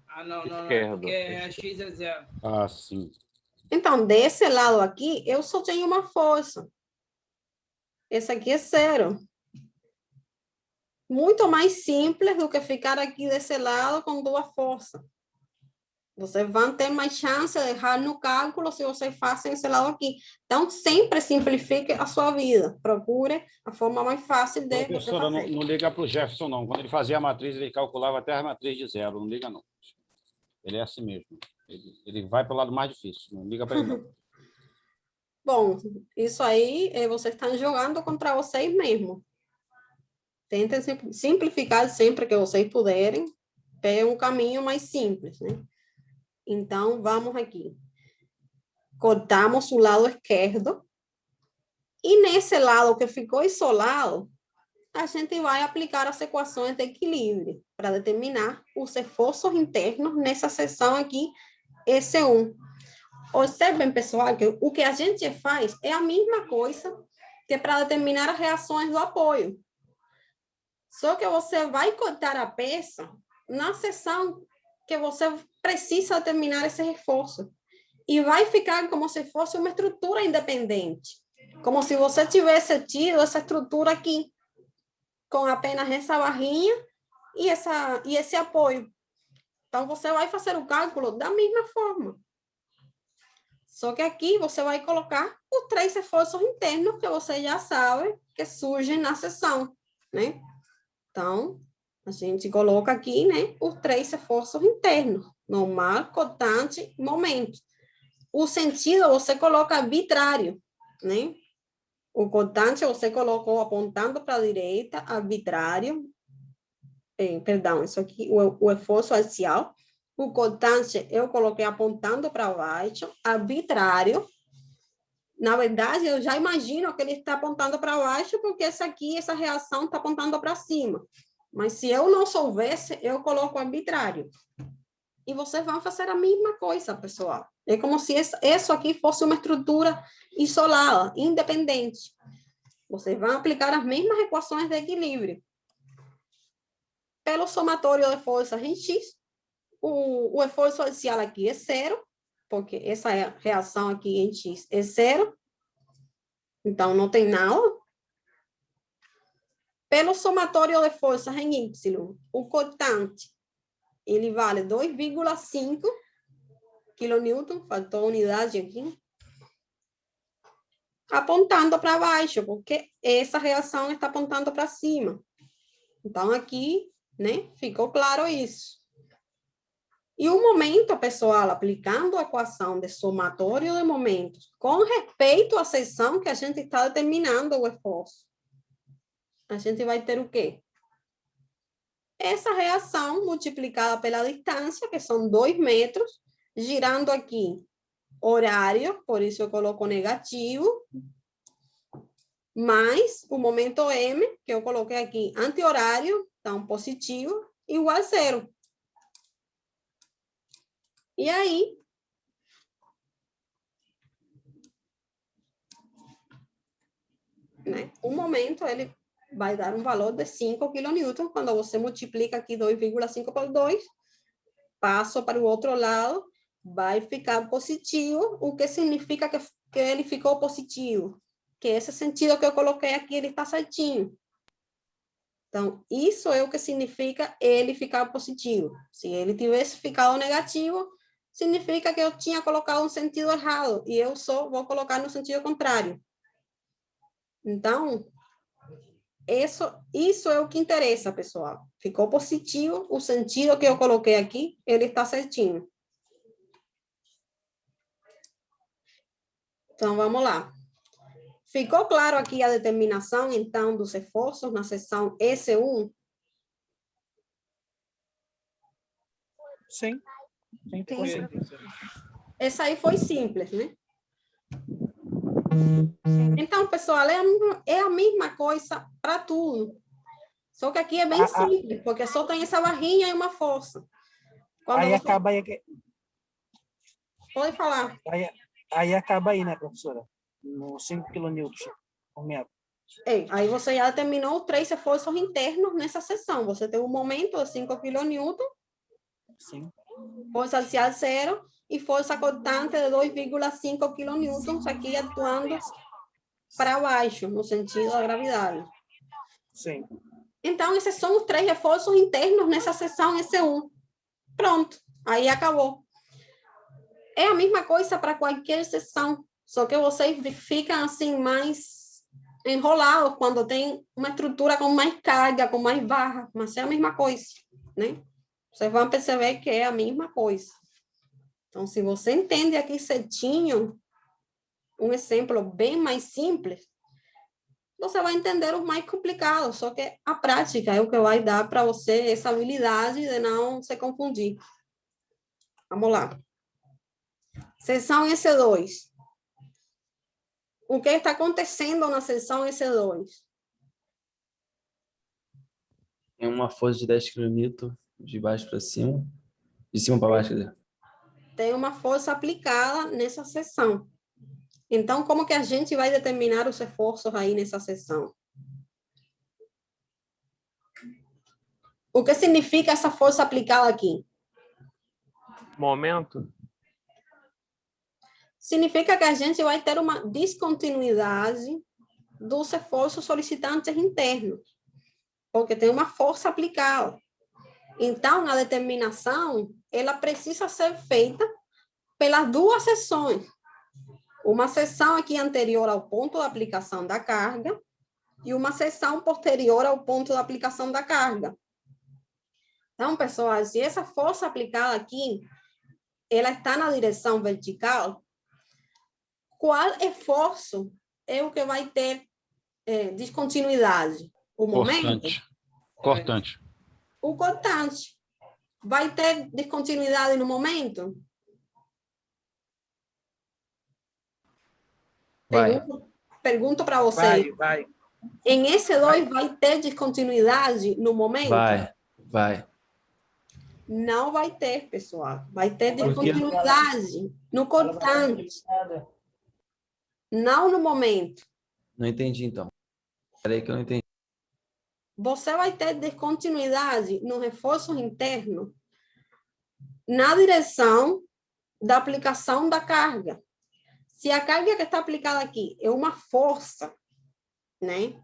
Ah, não, não, não. Esquerdo. Porque é x é 0. Ah, sim. Então, desse lado aqui, eu só tenho uma força. Esse aqui é 0. Muito mais simples do que ficar aqui desse lado com duas forças. Vocês vão ter mais chance de errar no cálculo se vocês fazem esse lado aqui. Então, sempre simplifique a sua vida. Procure a forma mais fácil de você Professora, fazer. não liga para o Jefferson, não. Quando ele fazia a matriz, ele calculava até a matriz de 0. Não liga, não. Ele é assim mesmo. Ele vai para o lado mais difícil. Não liga para ele, não. Bom, isso aí vocês estão jogando contra vocês mesmo. Tentem simplificar sempre que vocês puderem. Peguem um caminho mais simples, né? Então, vamos aqui. Cortamos o lado esquerdo. E nesse lado que ficou isolado, a gente vai aplicar as equações de equilíbrio para determinar os esforços internos nessa seção aqui, S1. Observem, pessoal, que o que a gente faz é a mesma coisa que para determinar as reações do apoio. Só que você vai cortar a peça na seção que você precisa determinar esse reforço. E vai ficar como se fosse uma estrutura independente. Como se você tivesse tido essa estrutura aqui, com apenas essa barrinha e esse apoio. Então, você vai fazer o cálculo da mesma forma. Só que aqui você vai colocar os 3 esforços internos que você já sabe que surgem na seção, né? Então, a gente coloca aqui, né, os 3 esforços internos, normal, cortante, momento. O sentido você coloca arbitrário, né? O cortante você colocou apontando para a direita, arbitrário, perdão, isso aqui, o esforço axial. O cortante eu coloquei apontando para baixo, arbitrário. Na verdade, eu já imagino que ele está apontando para baixo, porque essa reação está apontando para cima. Mas se eu não soubesse, eu coloco arbitrário. E vocês vão fazer a mesma coisa, pessoal. É como se isso aqui fosse uma estrutura isolada, independente. Vocês vão aplicar as mesmas equações de equilíbrio. Pelo somatório de forças em X, o esforço axial aqui é 0, porque essa reação aqui em X é 0. Então, não tem nada. Pelo somatório de forças em Y, o cortante, ele vale 2,5 kN, faltou unidade aqui, apontando para baixo, porque essa reação está apontando para cima. Então, aqui, né, ficou claro isso. E o momento, pessoal, aplicando a equação de somatório de momentos com respeito à seção que a gente está determinando o esforço, a gente vai ter o quê? Essa reação multiplicada pela distância, que são 2 metros, girando aqui horário, por isso eu coloco negativo, mais o momento M, que eu coloquei aqui anti-horário, então positivo, igual a 0. E aí, né, o momento, ele vai dar um valor de 5 kN, quando você multiplica aqui 2,5 por 2, passo para o outro lado, vai ficar positivo, o que significa que ele ficou positivo, que esse sentido que eu coloquei aqui, ele está certinho. Então, isso é o que significa ele ficar positivo. Se ele tivesse ficado negativo, significa que eu tinha colocado um sentido errado, e eu só vou colocar no sentido contrário. Então, isso é o que interessa, pessoal. Ficou positivo, o sentido que eu coloquei aqui, ele está certinho. Então, vamos lá. Ficou claro aqui a determinação, então, dos esforços na seção S1? Sim. Sim, Sim. com certeza. Essa aí foi simples, né? Então, pessoal, é a mesma coisa para tudo. Só que aqui é bem simples, porque só tem essa barrinha e uma força. Quando Aí você... acaba aí, Pode falar. aí acaba aí, né, professora? No 5 kN por metro. Aí você já determinou 3 esforços internos nessa seção. Você tem um momento de 5 kN, Sim. força axial 0 e força cortante de 2,5 kN aqui atuando para baixo, no sentido da gravidade. Sim. Então, esses são os 3 reforços internos nessa seção S1. Pronto, aí acabou. É a mesma coisa para qualquer seção, só que vocês ficam assim mais enrolados quando tem uma estrutura com mais carga, com mais barra, mas é a mesma coisa, né? Vocês vão perceber que é a mesma coisa. Então, se você entende aqui certinho, um exemplo bem mais simples, você vai entender os mais complicados, só que a prática é o que vai dar para você essa habilidade de não se confundir. Vamos lá. Seção S2. O que está acontecendo na seção S2? Tem uma força de 10 kN de baixo para cima. De cima para baixo, quer dizer. Tem uma força aplicada nessa seção. Então, como que a gente vai determinar os esforços aí nessa seção? O que significa essa força aplicada aqui? Momento? Significa que a gente vai ter uma descontinuidade dos esforços solicitantes internos, porque tem uma força aplicada. Então, a determinação, ela precisa ser feita pelas duas seções. Uma seção aqui anterior ao ponto de aplicação da carga e uma seção posterior ao ponto de aplicação da carga. Então, pessoal, se essa força aplicada aqui, ela está na direção vertical, qual esforço é o que vai ter descontinuidade? O momento? Cortante. O cortante. Vai ter descontinuidade no momento? Vai. Pergunto para vocês. Vai. Em S2 vai ter descontinuidade no momento? Vai. Não vai ter, pessoal. Vai ter Por quê? descontinuidade no cortante. Não no momento. Não entendi, então. Peraí que eu não entendi. Você vai ter descontinuidade no reforço interno na direção da aplicação da carga. Se a carga que está aplicada aqui é uma força, né,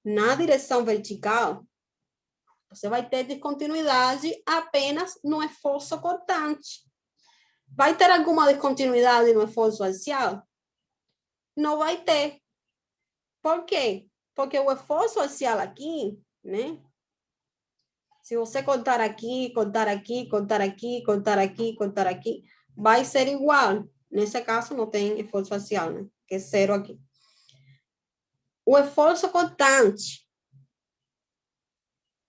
na direção vertical, você vai ter descontinuidade apenas no esforço cortante. Vai ter alguma descontinuidade no esforço axial? Não vai ter. Por quê? Porque o esforço axial aqui, né? Se você contar aqui, contar aqui, contar aqui, contar aqui, contar aqui, vai ser igual. Nesse caso, não tem esforço axial, né? Que é 0 aqui. O esforço cortante.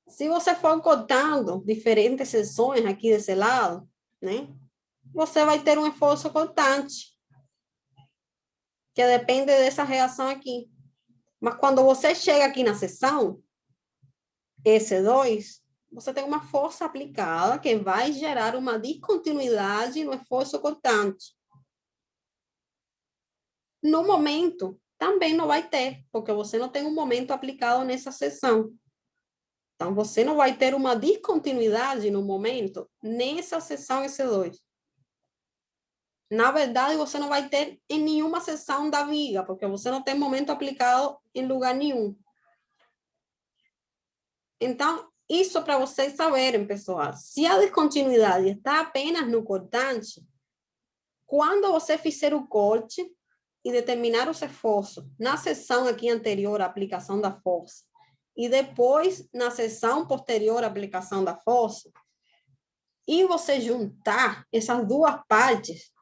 Se você for cortando diferentes seções aqui desse lado, né? Você vai ter um esforço cortante, que depende dessa reação aqui. Mas quando você chega aqui na seção, S2, você tem uma força aplicada que vai gerar uma descontinuidade no esforço cortante. No momento, também não vai ter, porque você não tem um momento aplicado nessa seção. Então, você não vai ter uma descontinuidade no momento nessa seção S2. Na verdade, você não vai ter em nenhuma seção da viga, porque você não tem momento aplicado em lugar nenhum. Então, isso para vocês saberem, pessoal. Se a descontinuidade está apenas no cortante, quando você fizer o corte e determinar os esforços na seção aqui anterior à aplicação da força, e depois na seção posterior à aplicação da força, e você juntar essas duas partes,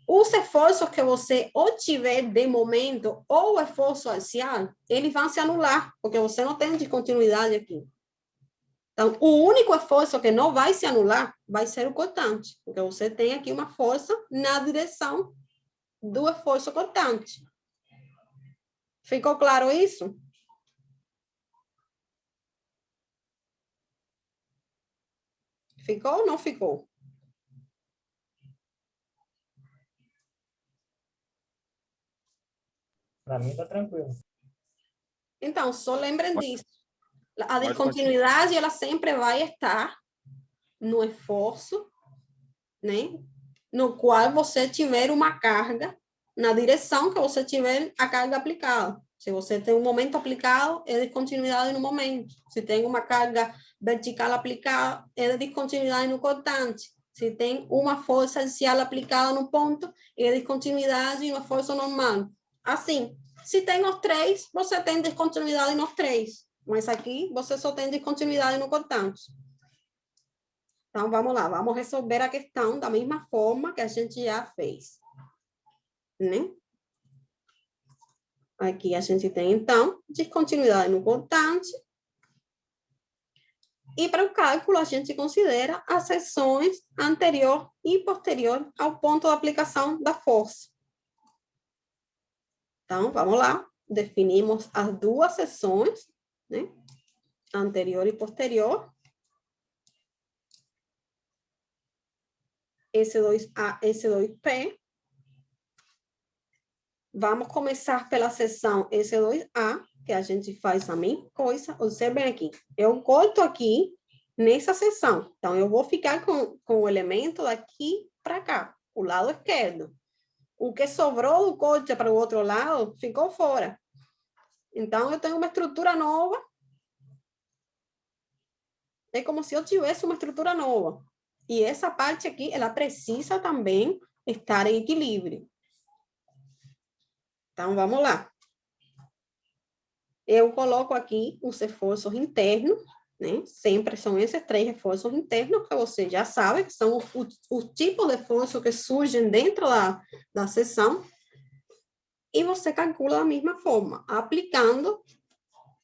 os esforços que você ou tiver de momento ou o esforço axial, eles vão se anular, porque você não tem descontinuidade aqui. Então, o único esforço que não vai se anular vai ser o cortante, porque você tem aqui uma força na direção do esforço cortante. Ficou claro isso? Ficou ou não ficou? Para mim está tranquilo. Então, só lembrem disso. A Pode descontinuidade, ela sempre vai estar no esforço, né? No qual você tiver uma carga, na direção que você tiver a carga aplicada. Se você tem um momento aplicado, é descontinuidade no momento. Se tem uma carga vertical aplicada, é descontinuidade no cortante. Se tem uma força axial aplicada no ponto, é descontinuidade no esforço normal. Assim, se tem os três, você tem descontinuidade nos três. Mas aqui, você só tem descontinuidade no cortante. Então, vamos lá. Vamos resolver a questão da mesma forma que a gente já fez. Né? Aqui a gente tem, então, descontinuidade no cortante. E para o cálculo, a gente considera as seções anterior e posterior ao ponto de aplicação da força. Então, vamos lá. Definimos as duas seções, né? Anterior e posterior. S2A, S2P. Vamos começar pela seção S2A, que a gente faz a mesma coisa. Observem aqui. Eu corto aqui nessa seção. Então, eu vou ficar com o elemento daqui para cá, o lado esquerdo. O que sobrou do corte para o outro lado ficou fora. Então, eu tenho uma estrutura nova. É como se eu tivesse uma estrutura nova. E essa parte aqui, ela precisa também estar em equilíbrio. Então, vamos lá. Eu coloco aqui os esforços internos, né? Sempre são esses 3 esforços internos, que você já sabe, que são os tipos de esforço que surgem dentro da seção. E você calcula da mesma forma, aplicando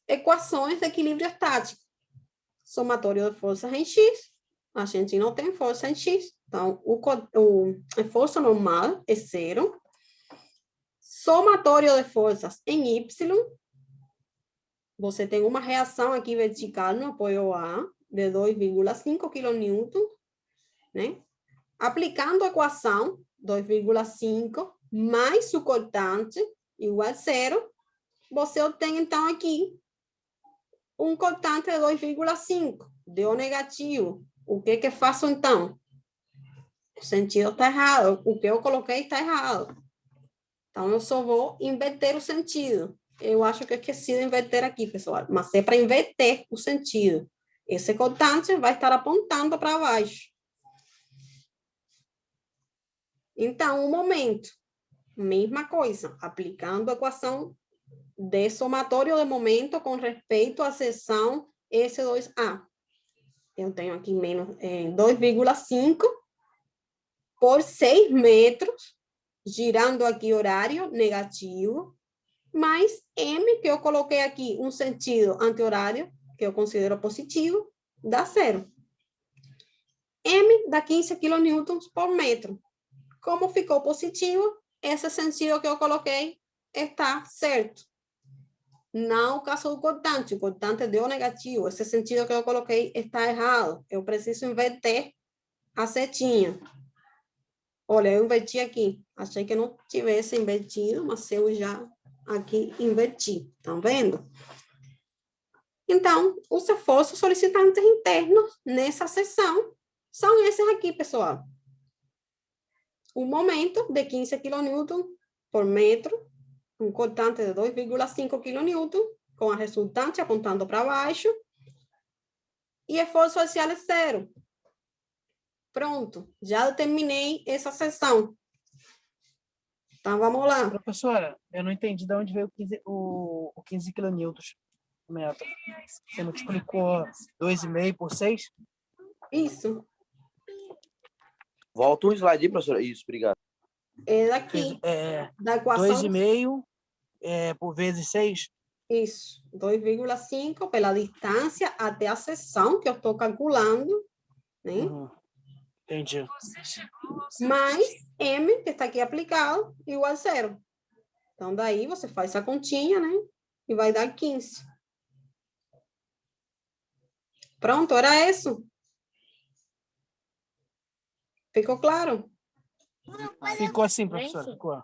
equações de equilíbrio estático. Somatório de forças em X, a gente não tem força em X. Então, o esforço normal é 0. Somatório de forças em Y, você tem uma reação aqui vertical no apoio A de 2,5 kN, né? Aplicando a equação 2,5 mais o cortante igual a 0, você obtém então aqui um cortante de 2,5, deu negativo. O que faço então? O sentido está errado, o que eu coloquei está errado. Então, eu só vou inverter o sentido. Eu acho que eu esqueci de inverter aqui, pessoal, mas é para inverter o sentido. Esse cortante vai estar apontando para baixo. Então, um momento, mesma coisa, aplicando a equação de somatório de momento com respeito à seção S2A. Eu tenho aqui menos 2,5 por 6 metros, girando aqui horário negativo, mais M, que eu coloquei aqui um sentido anti-horário, que eu considero positivo, dá 0. M dá 15 kN por metro. Como ficou positivo, esse sentido que eu coloquei está certo. Não o caso do cortante. O cortante deu negativo. Esse sentido que eu coloquei está errado. Eu preciso inverter a setinha. Olha, eu inverti aqui. Achei que não tivesse invertido, mas eu já aqui inverti. Estão vendo? Então, os esforços solicitantes internos nessa seção são esses aqui, pessoal. O momento de 15 kN por metro, um cortante de 2,5 kN, com a resultante apontando para baixo, e esforço axial é 0. Pronto, já terminei essa seção. Então, vamos lá. Professora, eu não entendi de onde veio o 15 kN. Você multiplicou 2,5 por 6? Isso, Volta um slide aí, professora. Isso, obrigado. é daqui, da equação. 2,5 por vezes 6? Isso, 2,5 pela distância até a seção que eu estou calculando, né? Entendi. Mais M, que está aqui aplicado, igual a 0. Então, daí você faz essa continha, né? E vai dar 15. Pronto, era isso. Ficou claro? Ficou assim, professora? Ficou.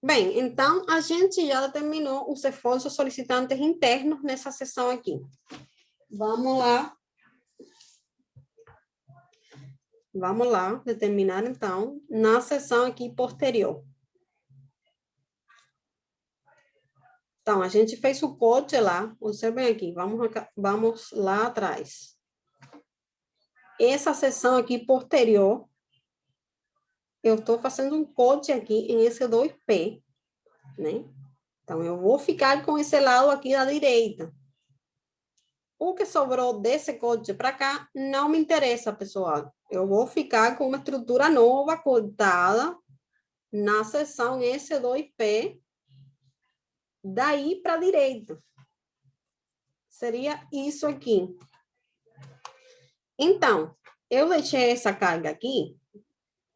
Bem, então, a gente já determinou os esforços solicitantes internos nessa seção aqui. Vamos lá. Vamos lá, determinar, então, na seção aqui posterior. Então, a gente fez o corte lá. Observem aqui, vamos lá atrás. Essa seção aqui posterior, eu estou fazendo um corte aqui em esse 2P, né? Então, eu vou ficar com esse lado aqui da direita. O que sobrou desse corte para cá não me interessa, pessoal. Eu vou ficar com uma estrutura nova, cortada, na seção S2P, daí para a direita. Seria isso aqui. Então, eu deixei essa carga aqui,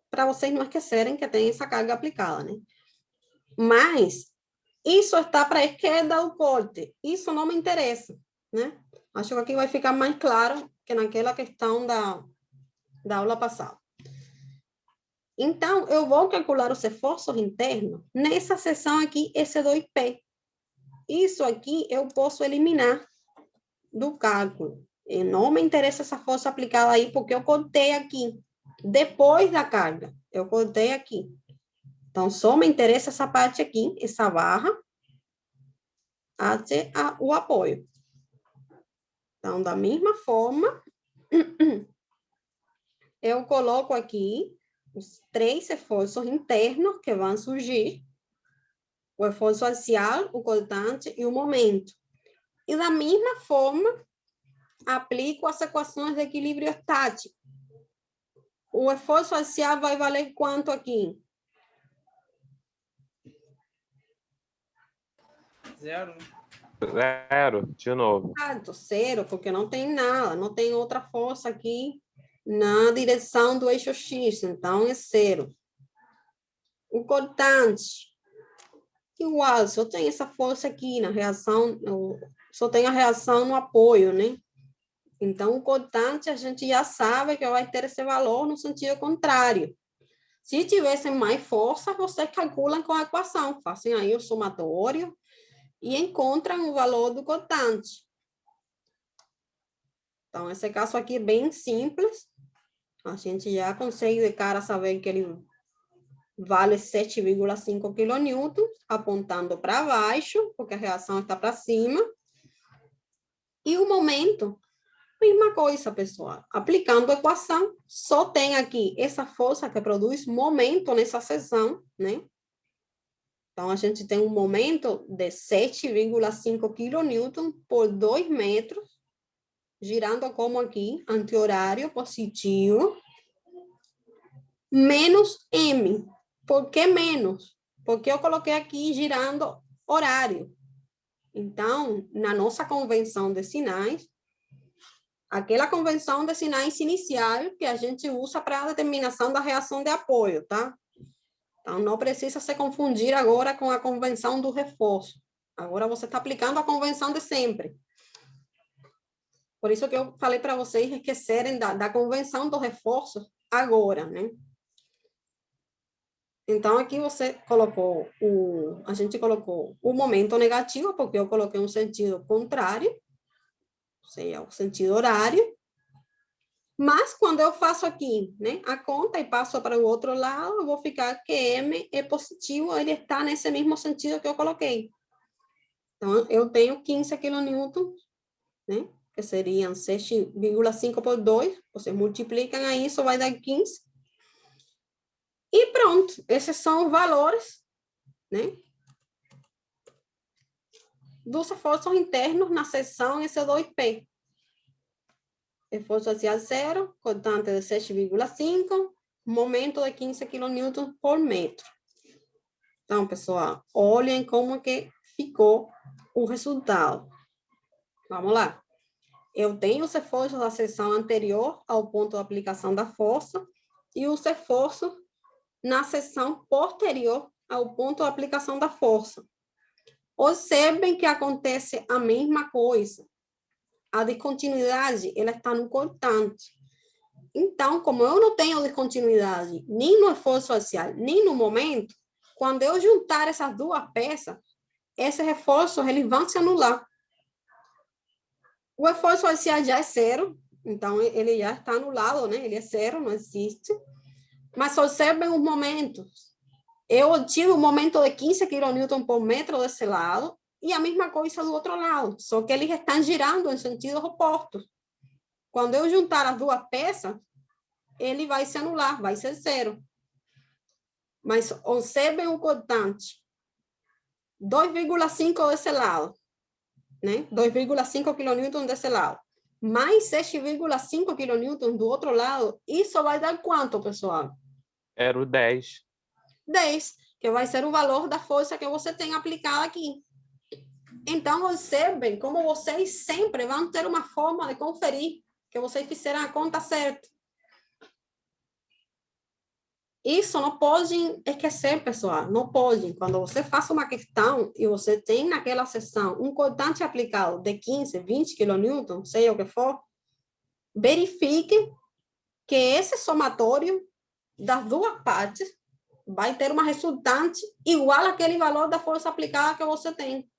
para vocês não esquecerem que tem essa carga aplicada, né? Mas, isso está para a esquerda do corte. Isso não me interessa, né? Acho que aqui vai ficar mais claro que naquela questão da aula passada. Então, eu vou calcular os esforços internos nessa seção aqui, S2P. Isso aqui eu posso eliminar do cálculo. E não me interessa essa força aplicada aí, porque eu cortei aqui. Depois da carga, eu cortei aqui. Então, só me interessa essa parte aqui, essa barra, até o apoio. Então, da mesma forma, eu coloco aqui os 3 esforços internos que vão surgir. O esforço axial, o cortante e o momento. E da mesma forma, aplico as equações de equilíbrio estático. O esforço axial vai valer quanto aqui? 0. 0, de novo. Zero, porque não tem nada, não tem outra força aqui na direção do eixo X, então é 0. O cortante, igual, só tem essa força aqui na reação, só tem a reação no apoio, né? Então, o cortante, a gente já sabe que vai ter esse valor no sentido contrário. Se tivessem mais força, vocês calculam com a equação, fazem aí o somatório e encontram o valor do cortante. Então, esse caso aqui é bem simples. A gente já consegue de cara saber que ele vale 7,5 kN, apontando para baixo, porque a reação está para cima. E o momento, mesma coisa, pessoal. Aplicando a equação, só tem aqui essa força que produz momento nessa seção, né? Então, a gente tem um momento de 7,5 kN por 2 metros, girando como aqui, anti-horário positivo, menos M. Por que menos? Porque eu coloquei aqui girando horário. Então, na nossa convenção de sinais, aquela convenção de sinais inicial que a gente usa para a determinação da reação de apoio, tá? Então, não precisa se confundir agora com a convenção do reforço. Agora você está aplicando a convenção de sempre. Por isso que eu falei para vocês esquecerem da convenção do reforço agora, né? Então, aqui você colocou a gente colocou o momento negativo, porque eu coloquei um sentido contrário, ou seja, o sentido horário. Mas, quando eu faço aqui, né, a conta e passo para o outro lado, eu vou ficar que M é positivo, ele está nesse mesmo sentido que eu coloquei. Então, eu tenho 15 kN, né, que seriam 7,5 por 2, vocês multiplicam aí, isso vai dar 15. E pronto, esses são os valores, né, dos esforços internos na seção S2P. Esforço axial 0, cortante de 7,5, momento de 15 kN por metro. Então, pessoal, olhem como que ficou o resultado. Vamos lá. Eu tenho os esforços da seção anterior ao ponto de aplicação da força e os esforços na seção posterior ao ponto de aplicação da força. Observem que acontece a mesma coisa. A descontinuidade, ela está no cortante. Então, como eu não tenho descontinuidade nem no esforço axial, nem no momento, quando eu juntar essas duas peças, esse reforço eles vão se anular. O esforço axial já é zero, então ele já está anulado, né? Ele é zero, não existe. Mas observem os momentos. Eu tive um momento de 15 kN por metro desse lado e a mesma coisa do outro lado, só que eles estão girando em sentidos opostos. Quando eu juntar as duas peças, ele vai se anular, vai ser zero. Mas observem o cortante. 2,5 desse lado, né? 2,5 kN desse lado. Mais 6,5 kN do outro lado. Isso vai dar quanto, pessoal? Era o 10. 10, que vai ser o valor da força que você tem aplicado aqui. Então, observem como vocês sempre vão ter uma forma de conferir que vocês fizeram a conta certa. Isso não pode esquecer, pessoal, não pode. Quando você faz uma questão e você tem naquela seção um cortante aplicado de 15, 20 kN, sei o que for, verifique que esse somatório das duas partes vai ter uma resultante igual àquele valor da força aplicada que você tem.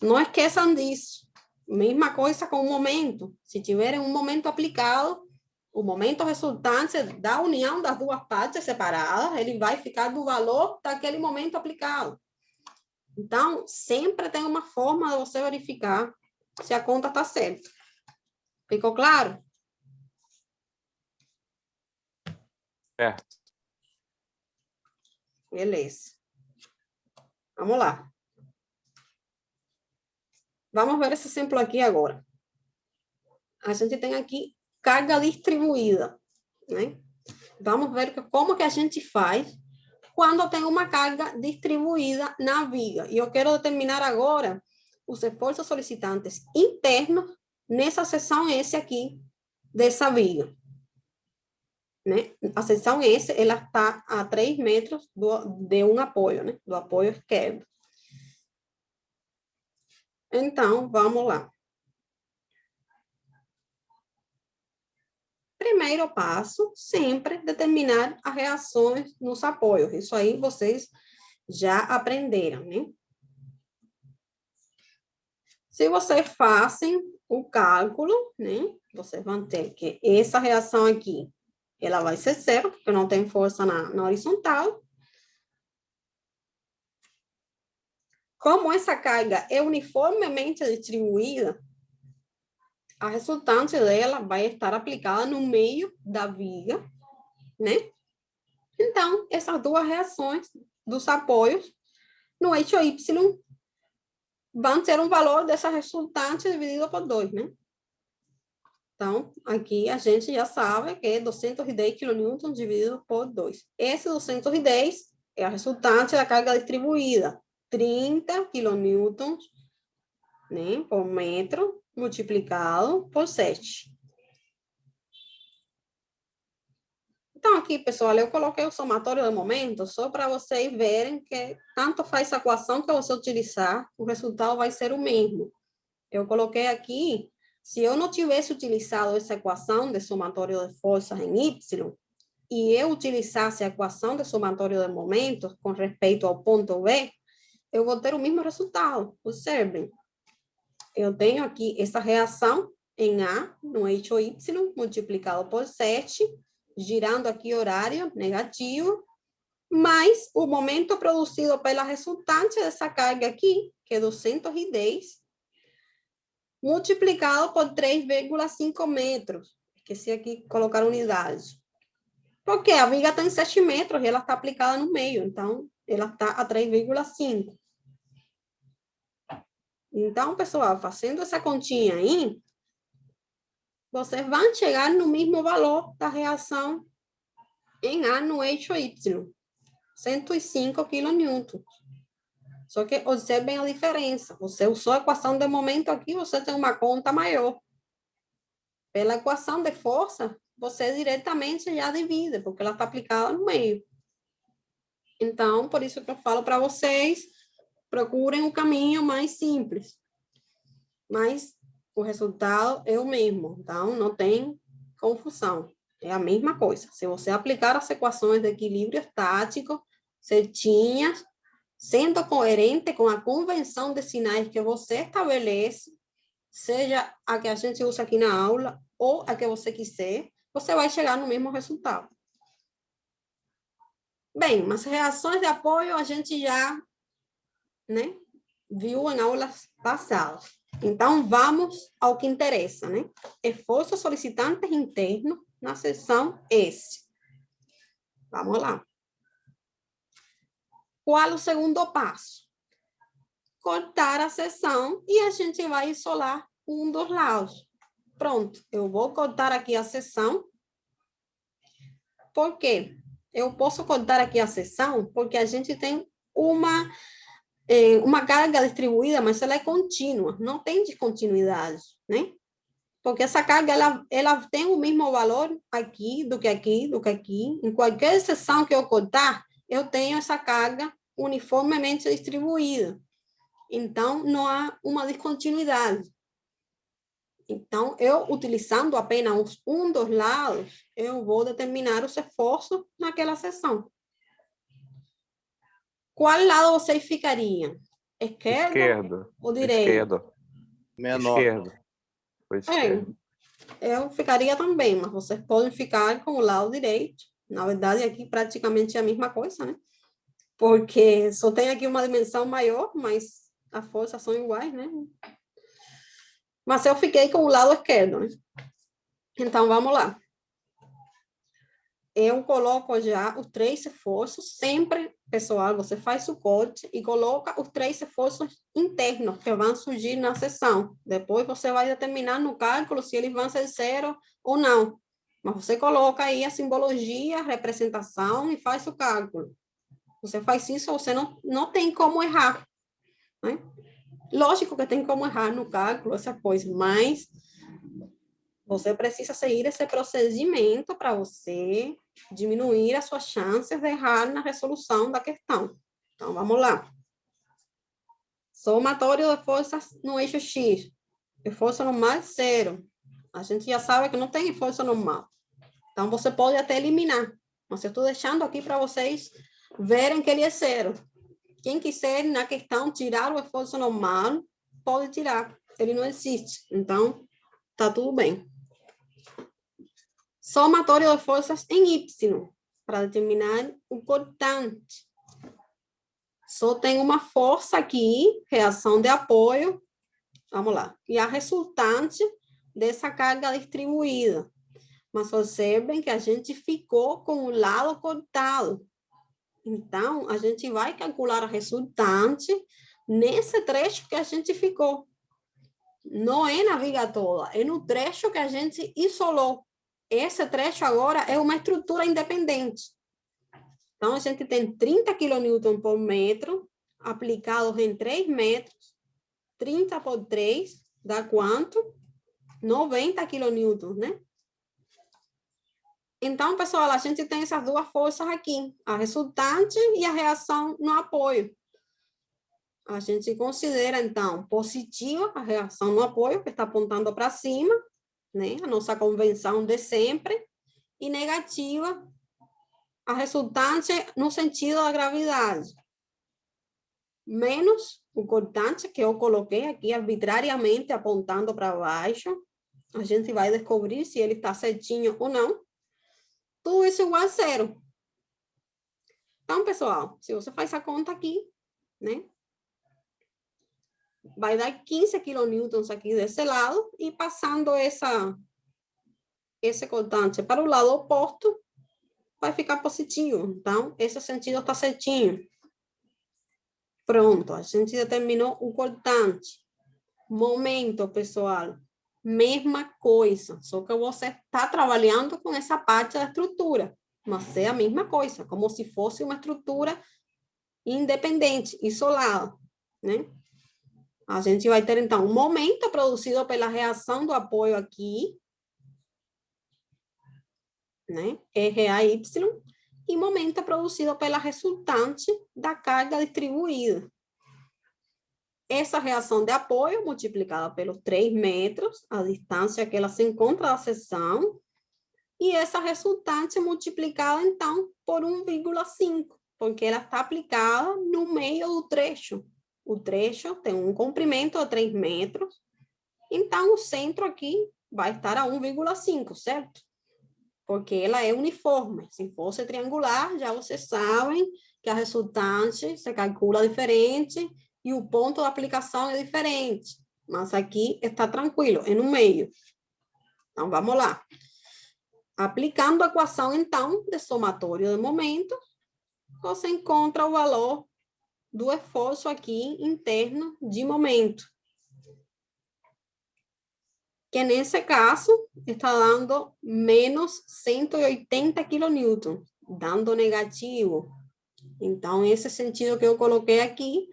Não esqueçam disso. Mesma coisa com o momento. Se tiverem um momento aplicado, o momento resultante da união das duas partes separadas, ele vai ficar do valor daquele momento aplicado. Então, sempre tem uma forma de você verificar se a conta está certa. Ficou claro? Certo. Beleza. Vamos lá. Vamos ver esse exemplo aqui agora. A gente tem aqui carga distribuída, né? Vamos ver como que a gente faz quando tem uma carga distribuída na viga. E eu quero determinar agora os esforços solicitantes internos nessa seção S aqui dessa viga. Né? A seção S, ela está a 3 metros de um apoio, né? Do apoio esquerdo. Então, vamos lá. Primeiro passo, sempre determinar as reações nos apoios. Isso aí vocês já aprenderam, né? Se vocês fazem o cálculo, né? Vocês vão ter que essa reação aqui, ela vai ser zero, porque não tem força na horizontal. Como essa carga é uniformemente distribuída, a resultante dela vai estar aplicada no meio da viga, né? Então, essas duas reações dos apoios no eixo Y vão ter um valor dessa resultante dividido por 2, né? Então, aqui a gente já sabe que é 210 kN dividido por 2. Esse 210 é a resultante da carga distribuída. 30 kN, né, por metro, multiplicado por 7. Então, aqui, pessoal, eu coloquei o somatório de momento só para vocês verem que tanto faz a equação que você utilizar, o resultado vai ser o mesmo. Eu coloquei aqui, se eu não tivesse utilizado essa equação de somatório de forças em Y, e eu utilizasse a equação de somatório de momentos com respeito ao ponto B, eu vou ter o mesmo resultado. Observem. Eu tenho aqui essa reação em A, no eixo Y, multiplicado por 7, girando aqui horário negativo, mais o momento produzido pela resultante dessa carga aqui, que é 210, multiplicado por 3,5 metros. Esqueci aqui colocar unidade. Porque a viga tem 7 metros e ela está aplicada no meio, então ela está a 3,5. Então, pessoal, fazendo essa continha aí, vocês vão chegar no mesmo valor da reação em A no eixo Y. 105 quilonewtons. Só que observem a diferença. Você usou a equação de momento aqui, você tem uma conta maior. Pela equação de força, você diretamente já divide, porque ela está aplicada no meio. Então, por isso que eu falo para vocês, procurem o caminho mais simples. Mas o resultado é o mesmo, então não tem confusão. É a mesma coisa. Se você aplicar as equações de equilíbrio estático certinhas, sendo coerente com a convenção de sinais que você estabelece, seja a que a gente usa aqui na aula ou a que você quiser, você vai chegar no mesmo resultado. Bem, mas reações de apoio a gente já, né, viu em aulas passadas. Então, vamos ao que interessa, né? Esforço solicitante interno na seção S. Vamos lá. Qual o segundo passo? Cortar a seção e a gente vai isolar um dos lados. Pronto, eu vou cortar aqui a seção. Por quê? Eu posso cortar aqui a seção porque a gente tem uma carga distribuída, mas ela é contínua, não tem descontinuidade, né? Porque essa carga, ela tem o mesmo valor aqui, do que aqui, do que aqui. Em qualquer seção que eu cortar, eu tenho essa carga uniformemente distribuída. Então, não há uma descontinuidade. Então, eu, utilizando apenas um dos lados, eu vou determinar os esforços naquela seção. Qual lado vocês ficariam? Esquerdo ou direito? Esquerdo. Menor. Esquerdo. Foi esquerdo. Eu ficaria também, mas vocês podem ficar com o lado direito. Na verdade, aqui praticamente é a mesma coisa, né? Porque só tem aqui uma dimensão maior, mas as forças são iguais, né? Mas eu fiquei com o lado esquerdo, né? Então, vamos lá. Eu coloco já os 3 esforços, sempre, pessoal, você faz o corte e coloca os 3 esforços internos que vão surgir na seção. Depois você vai determinar no cálculo se eles vão ser 0 ou não. Mas você coloca aí a simbologia, a representação e faz o cálculo. Você faz isso, você não tem como errar, né? Lógico que tem como errar no cálculo, essa coisa, mas você precisa seguir esse procedimento para você diminuir as suas chances de errar na resolução da questão. Então, vamos lá. Somatório de forças no eixo X. Esforço normal 0. A gente já sabe que não tem esforço normal. Então, você pode até eliminar. Mas eu estou deixando aqui para vocês verem que ele é 0. Quem quiser, na questão, tirar o esforço normal, pode tirar. Ele não existe. Então, tá tudo bem. Somatório de forças em Y, para determinar o cortante. Só tem uma força aqui, reação de apoio. Vamos lá. E a resultante dessa carga distribuída. Mas observem que a gente ficou com o lado cortado. Então, a gente vai calcular a resultante nesse trecho que a gente ficou. Não é na viga toda, é no trecho que a gente isolou. Esse trecho agora é uma estrutura independente. Então, a gente tem 30 kN por metro, aplicados em 3 metros. 30 por 3, dá quanto? 90 kN, né? Então, pessoal, a gente tem essas duas forças aqui, a resultante e a reação no apoio. A gente considera, então, positiva a reação no apoio, que está apontando para cima, né? A nossa convenção de sempre, e negativa a resultante no sentido da gravidade. Menos o cortante, que eu coloquei aqui arbitrariamente apontando para baixo. A gente vai descobrir se ele está certinho ou não. Tudo isso igual a 0. Então, pessoal, se você faz a conta aqui, né? Vai dar 15 kN aqui desse lado, e passando esse cortante para o lado oposto, vai ficar positivo. Então, esse sentido está certinho. Pronto, a gente determinou o cortante. Momento, pessoal. Mesma coisa, só que você está trabalhando com essa parte da estrutura. mas é a mesma coisa, como se fosse uma estrutura independente, isolada, né? A gente vai ter, então, um momento produzido pela reação do apoio aqui, né? RAY, e momento produzido pela resultante da carga distribuída. Essa reação de apoio multiplicada pelos 3 metros, a distância que ela se encontra da seção, e essa resultante multiplicada, então, por 1,5, porque ela está aplicada no meio do trecho. O trecho tem um comprimento de 3 metros, então o centro aqui vai estar a 1,5, certo? Porque ela é uniforme. Se fosse triangular, já vocês sabem que a resultante se calcula diferente e o ponto de aplicação é diferente. Mas aqui está tranquilo, é no meio. Então, vamos lá. Aplicando a equação, então, de somatório de momento, você encontra o valor do esforço aqui interno de momento. Que nesse caso está dando menos 180 kN, dando negativo. Então, esse sentido que eu coloquei aqui,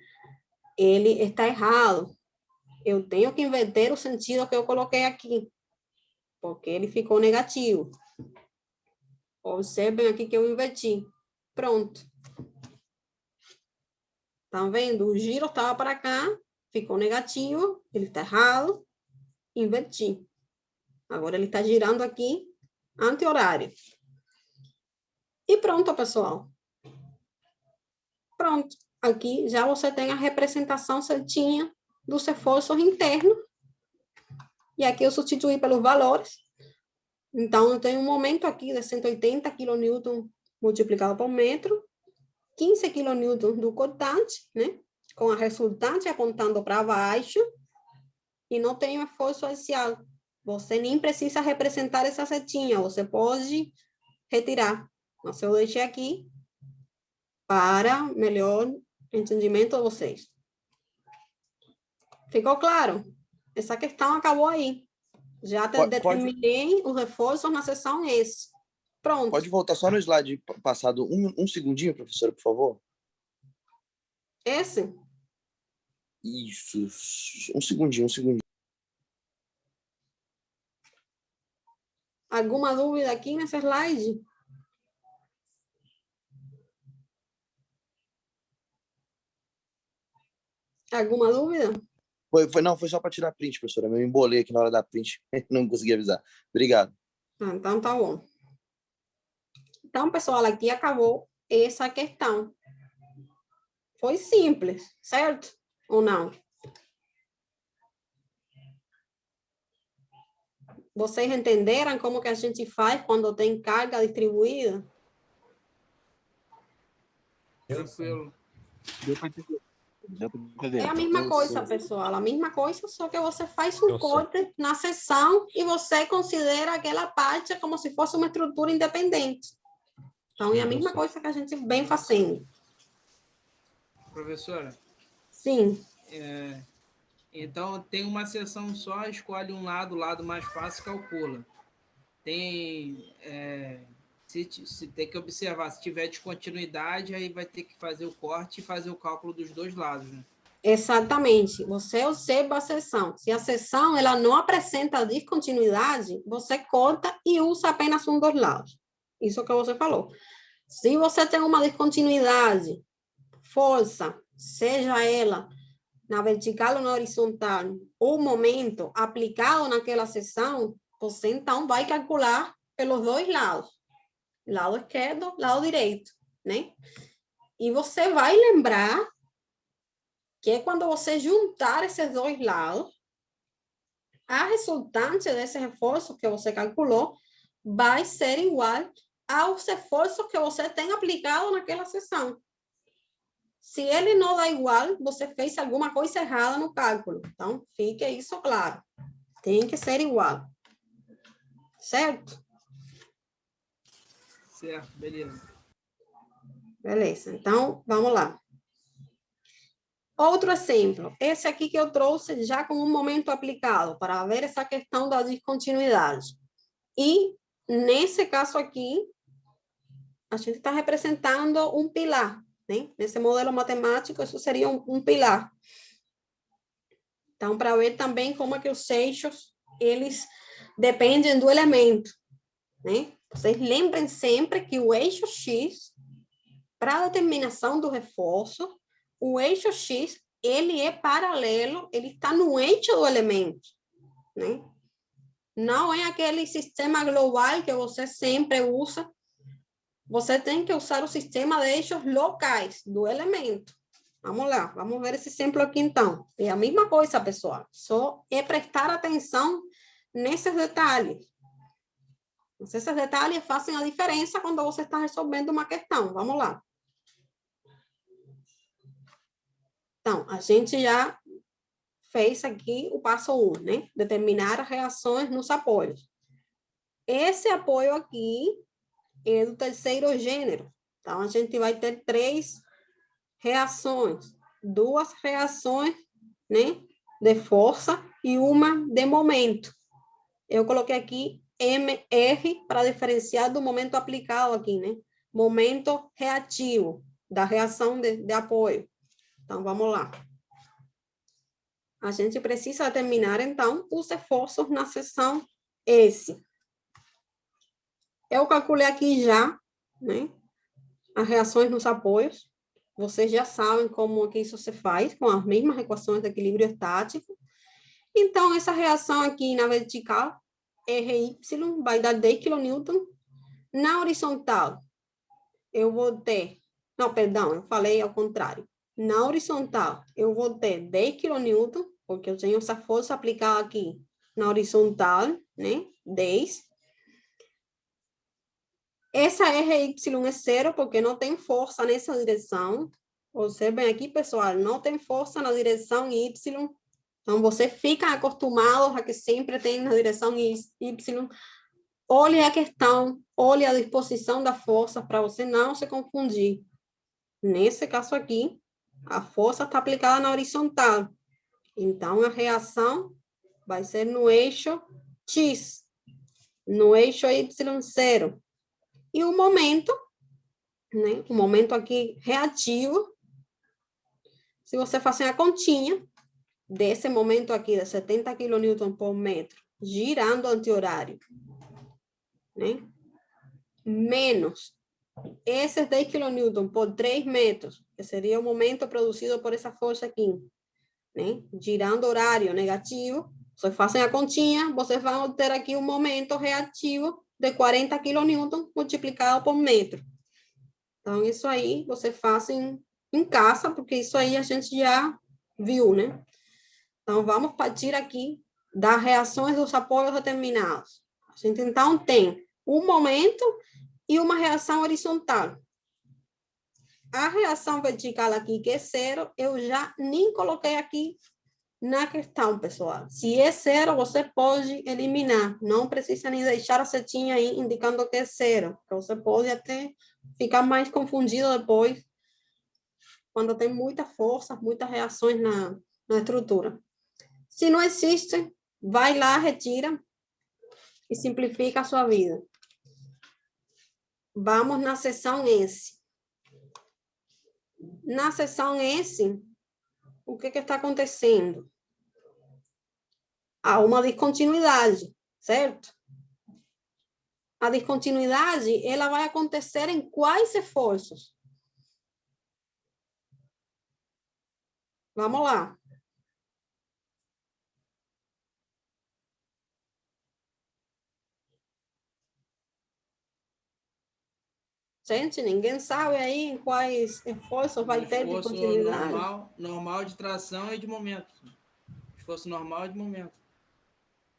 ele está errado. Eu tenho que inverter o sentido que eu coloquei aqui, porque ele ficou negativo. Observem aqui que eu inverti. Pronto. Estão vendo? O giro estava para cá, ficou negativo, ele está errado, inverti. Agora ele está girando aqui, anti-horário. E pronto, pessoal. Pronto. Aqui já você tem a representação certinha dos esforços internos. E aqui eu substituí pelos valores. Então, eu tenho um momento aqui de 180 kN multiplicado por metro, 15 kN do cortante, né? Com a resultante apontando para baixo, e não tenho esforço axial. Você nem precisa representar essa setinha, você pode retirar. Mas eu deixei aqui para melhor entendimento de vocês. Ficou claro? Essa questão acabou aí. Já determinei os reforços na seção S. Pronto. Pode voltar só no slide passado um segundinho, professora, por favor? Esse? Isso. Um segundinho. Alguma dúvida aqui nesse slide? Alguma dúvida? Foi só para tirar print, professora. Eu me embolei aqui na hora da print, não consegui avisar. Obrigado. Então, tá bom. Então, pessoal, aqui acabou essa questão. Foi simples, certo? Ou não? Vocês entenderam como que a gente faz quando tem carga distribuída? Tranquilo. Deu para entender. É a mesma coisa, pessoal. A mesma coisa, só que você faz um corte na seção e você considera aquela parte como se fosse uma estrutura independente. Então, é a mesma coisa que a gente vem fazendo. Professora? Sim. Então, tem uma seção só, escolhe um lado, o lado mais fácil, calcula. Se tem que observar, se tiver descontinuidade, aí vai ter que fazer o corte e fazer o cálculo dos dois lados, né? Exatamente. Você observa a seção. Se a seção ela não apresenta descontinuidade, você corta e usa apenas um dos lados. Isso que você falou. Se você tem uma descontinuidade, força, seja ela na vertical ou na horizontal, o momento aplicado naquela seção, você então vai calcular pelos dois lados. Lado esquerdo, lado direito, né? E você vai lembrar que quando você juntar esses dois lados, a resultante desse reforço que você calculou vai ser igual aos esforços que você tem aplicado naquela seção. Se ele não dá igual, você fez alguma coisa errada no cálculo. Então, fique isso claro. Tem que ser igual. Certo? Certo, beleza. Beleza, então, vamos lá. Outro exemplo, esse aqui que eu trouxe já com um momento aplicado, para ver essa questão da descontinuidade. E, nesse caso aqui, a gente está representando um pilar, né? Nesse modelo matemático, isso seria um pilar. Então, para ver também como é que os eixos, eles dependem do elemento, né? Vocês lembrem sempre que o eixo X, para a determinação do reforço, o eixo X, ele é paralelo, ele está no eixo do elemento, né? Não é aquele sistema global que você sempre usa. Você tem que usar o sistema de eixos locais do elemento. Vamos lá, vamos ver esse exemplo aqui então. É a mesma coisa, pessoal. Só é prestar atenção nesses detalhes. Esses detalhes fazem a diferença quando você está resolvendo uma questão. Vamos lá. Então, a gente já fez aqui o passo 1, né? Determinar as reações nos apoios. Esse apoio aqui é do terceiro gênero. Então, a gente vai ter 3 reações. 2 reações, né? De força e uma de momento. Eu coloquei aqui MR para diferenciar do momento aplicado aqui, né? Momento reativo da reação de apoio. Então, vamos lá. A gente precisa determinar, então, os esforços na seção S. Eu calculei aqui já, né? As reações nos apoios. Vocês já sabem como que isso se faz, com as mesmas equações de equilíbrio estático. Então, essa reação aqui na vertical, RY, vai dar 10 kN. Na horizontal, eu vou ter... Não, perdão, eu falei ao contrário. Na horizontal, eu vou ter 10 kN, porque eu tenho essa força aplicada aqui na horizontal, né? 10. Essa RY é 0, porque não tem força nessa direção. Observem aqui, pessoal, não tem força na direção Y. Então, você fica acostumado a que sempre tem na direção Y. Olhe a questão, olhe a disposição da força para você não se confundir. Nesse caso aqui, a força está aplicada na horizontal. Então, a reação vai ser no eixo X, no eixo Y0. E o momento, né? O momento aqui reativo, se você fazer a continha desse momento aqui de 70 kN por metro, girando anti-horário, né? Menos esses 10 kN por 3 metros, que seria o momento produzido por essa força aqui, né? Girando horário negativo, vocês fazem a continha, vocês vão ter aqui um momento reativo de 40 kN multiplicado por metro. Então, isso aí você faz em casa, porque isso aí a gente já viu, né? Então, vamos partir aqui das reações dos apoios determinados. A gente, então, tem um momento e uma reação horizontal. A reação vertical aqui, que é 0, eu já nem coloquei aqui na questão, pessoal. Se é 0, você pode eliminar. Não precisa nem deixar a setinha aí indicando que é 0. Você pode até ficar mais confundido depois, quando tem muita força, muitas reações na estrutura. Se não existe, vai lá, retira e simplifica a sua vida. Vamos na seção S. Na seção S, o que está acontecendo? Há uma descontinuidade, certo? A descontinuidade, ela vai acontecer em quais esforços? Vamos lá. Gente, ninguém sabe aí em quais esforços vai ter descontinuidade? Normal de tração e de momento. Esforço normal e de momento.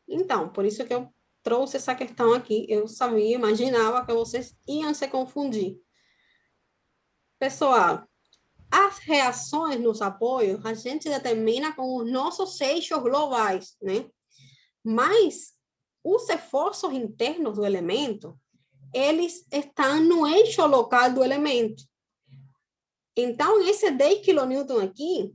Então, por isso que eu trouxe essa questão aqui. Eu sabia, imaginava que vocês iam se confundir. Pessoal, as reações nos apoios, a gente determina com os nossos eixos globais, né? Mas os esforços internos do elemento, eles estão no eixo local do elemento. Então, esse 10 kN aqui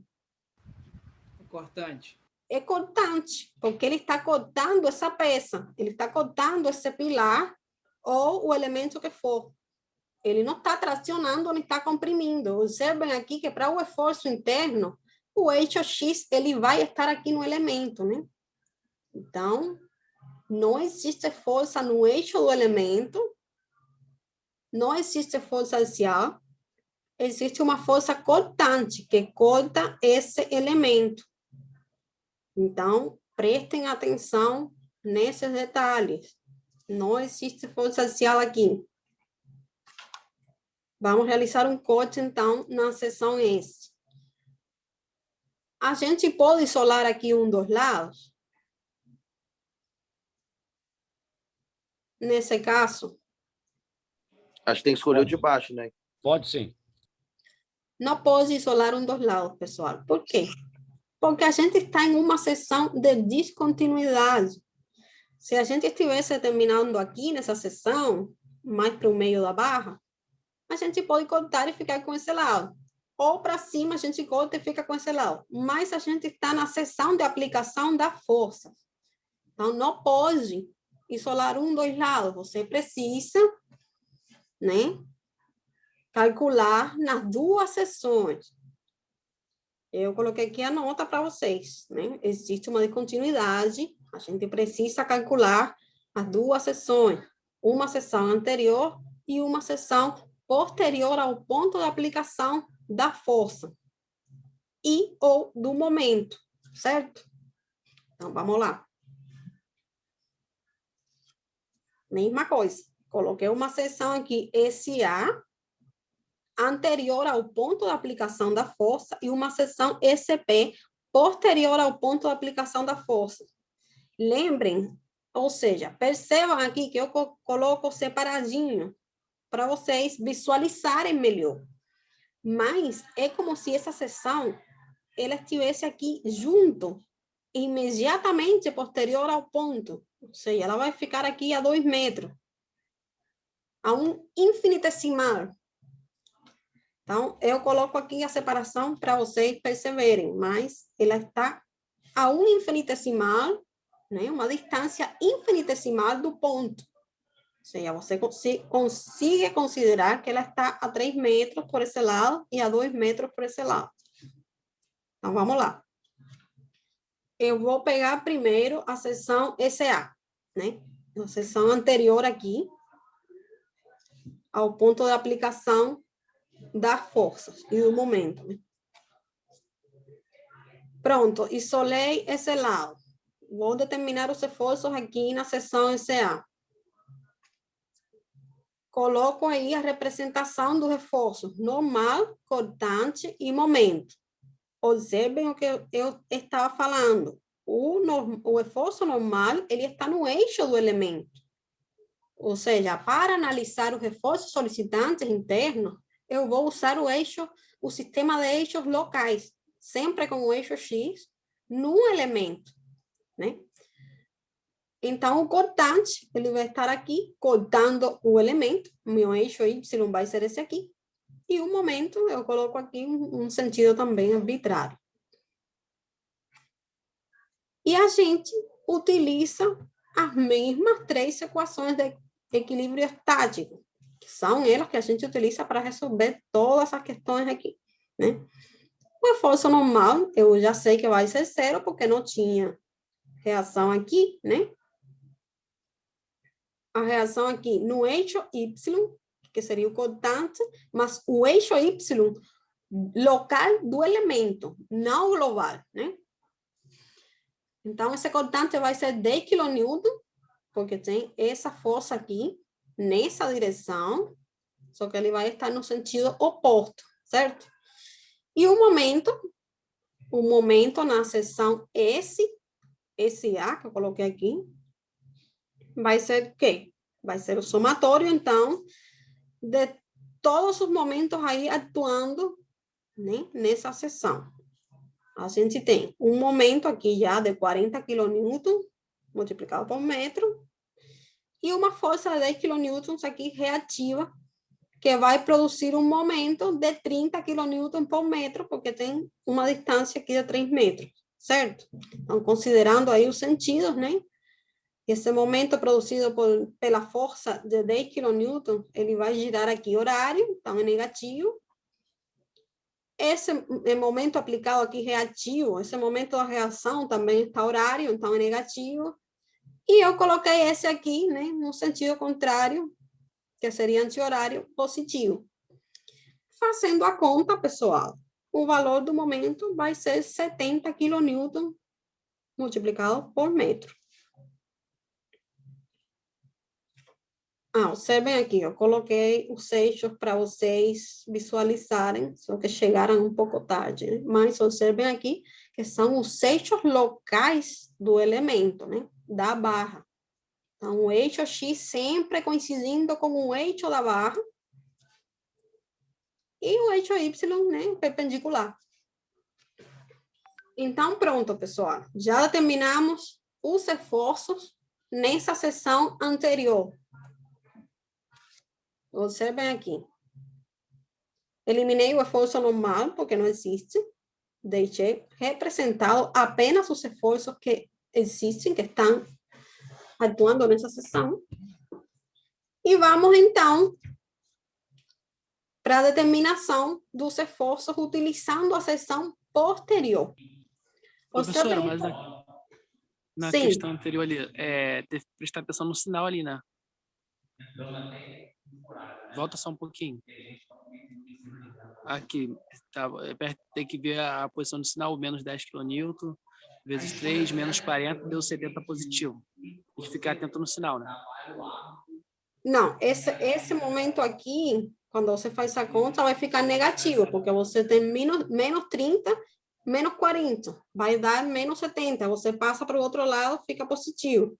é cortante, porque ele está cortando essa peça, ele está cortando esse pilar ou o elemento que for. Ele não está tracionando, nem está comprimindo. Observem aqui que para o esforço interno, o eixo X ele vai estar aqui no elemento, né? Então, não existe força no eixo do elemento, não existe força axial, existe uma força cortante que corta esse elemento. Então, prestem atenção nesses detalhes. Não existe força axial aqui. Vamos realizar um corte, então, na seção S. A gente pode isolar aqui um dos lados? Nesse caso? Acho que tem que escolher o de baixo, né? Pode sim. Não pode isolar um dos lados, pessoal. Por quê? Porque a gente está em uma seção de descontinuidade. Se a gente estivesse terminando aqui nessa seção, mais para o meio da barra, a gente pode cortar e ficar com esse lado. Ou para cima a gente corta e fica com esse lado. Mas a gente está na seção de aplicação da força. Então, não pode isolar um dos lados. Você precisa, né, calcular nas duas seções. Eu coloquei aqui a nota para vocês, né? Existe uma descontinuidade, a gente precisa calcular as duas seções. Uma seção anterior e uma seção posterior ao ponto de aplicação da força e ou do momento, certo? Então, vamos lá. Mesma coisa. Coloquei uma seção aqui, SA, anterior ao ponto de aplicação da força, e uma seção SP, posterior ao ponto de aplicação da força. Lembrem, ou seja, percebam aqui que eu coloco separadinho, para vocês visualizarem melhor. Mas é como se essa seção ela estivesse aqui junto, imediatamente posterior ao ponto. Ou seja, ela vai ficar aqui a 2 metros. A um infinitesimal. Então, eu coloco aqui a separação para vocês perceberem, mas ela está a um infinitesimal, né? Uma distância infinitesimal do ponto. Ou seja, você consiga considerar que ela está a 3 metros por esse lado e a 2 metros por esse lado. Então, vamos lá. Eu vou pegar primeiro a seção SA, né? A seção anterior aqui, ao ponto de aplicação das forças e do momento. Né? Pronto, isolei esse lado. Vou determinar os esforços aqui na seção SA. Coloco aí a representação dos esforços normal, cortante e momento. Observem o que eu estava falando. O esforço normal, ele está no eixo do elemento. Ou seja, para analisar os esforços solicitantes internos, eu vou usar o sistema de eixos locais, sempre com o eixo X no elemento, né? Então, o cortante, ele vai estar aqui, cortando o elemento, meu eixo Y vai ser esse aqui, e o momento, eu coloco aqui um sentido também arbitrário. E a gente utiliza as mesmas 3 equações de equilíbrio estático, que são elas que a gente utiliza para resolver todas as questões aqui, né? O esforço normal, eu já sei que vai ser 0, porque não tinha reação aqui, né? A reação aqui no eixo Y, que seria o cortante, mas o eixo Y local do elemento, não global, né? Então, esse cortante vai ser 10 kN, porque tem essa força aqui, nessa direção, só que ele vai estar no sentido oposto, certo? E o momento na seção SA, que eu coloquei aqui, vai ser o quê? Vai ser o somatório, então, de todos os momentos aí atuando, né, nessa seção. A gente tem um momento aqui já de 40 kN multiplicado por metro e uma força de 10 kN aqui reativa, que vai produzir um momento de 30 kN por metro, porque tem uma distância aqui de 3 metros, certo? Então, considerando aí os sentidos, né? Esse momento produzido pela força de 10 kN, ele vai girar aqui horário, então é negativo. Esse momento aplicado aqui reativo, esse momento da reação também está horário, então é negativo. E eu coloquei esse aqui, né, no sentido contrário, que seria anti-horário, positivo. Fazendo a conta, pessoal, o valor do momento vai ser 70 kN multiplicado por metro. Observem aqui, eu coloquei os eixos para vocês visualizarem, só que chegaram um pouco tarde, né? Mas observem aqui que são os eixos locais do elemento, né? Da barra. Então, o eixo X sempre coincidindo com o eixo da barra e o eixo Y, né? Perpendicular. Então, pronto, pessoal. Já determinamos os esforços nessa seção anterior. Observem aqui. Eliminei o esforço normal, porque não existe. Deixei representado apenas os esforços que existem, que estão atuando nessa seção. E vamos, então, para a determinação dos esforços utilizando a seção posterior. Professora, mas na Sim. questão anterior ali, prestar atenção no sinal ali, né? Volta só um pouquinho. Aqui, tá, tem que ver a posição do sinal, menos 10 kN, vezes 3, menos 40, deu 70 positivo. Tem que ficar atento no sinal, né? Não, esse momento aqui, quando você faz a conta, vai ficar negativo, porque você tem menos 30, menos 40, vai dar menos 70. Você passa para o outro lado, fica positivo.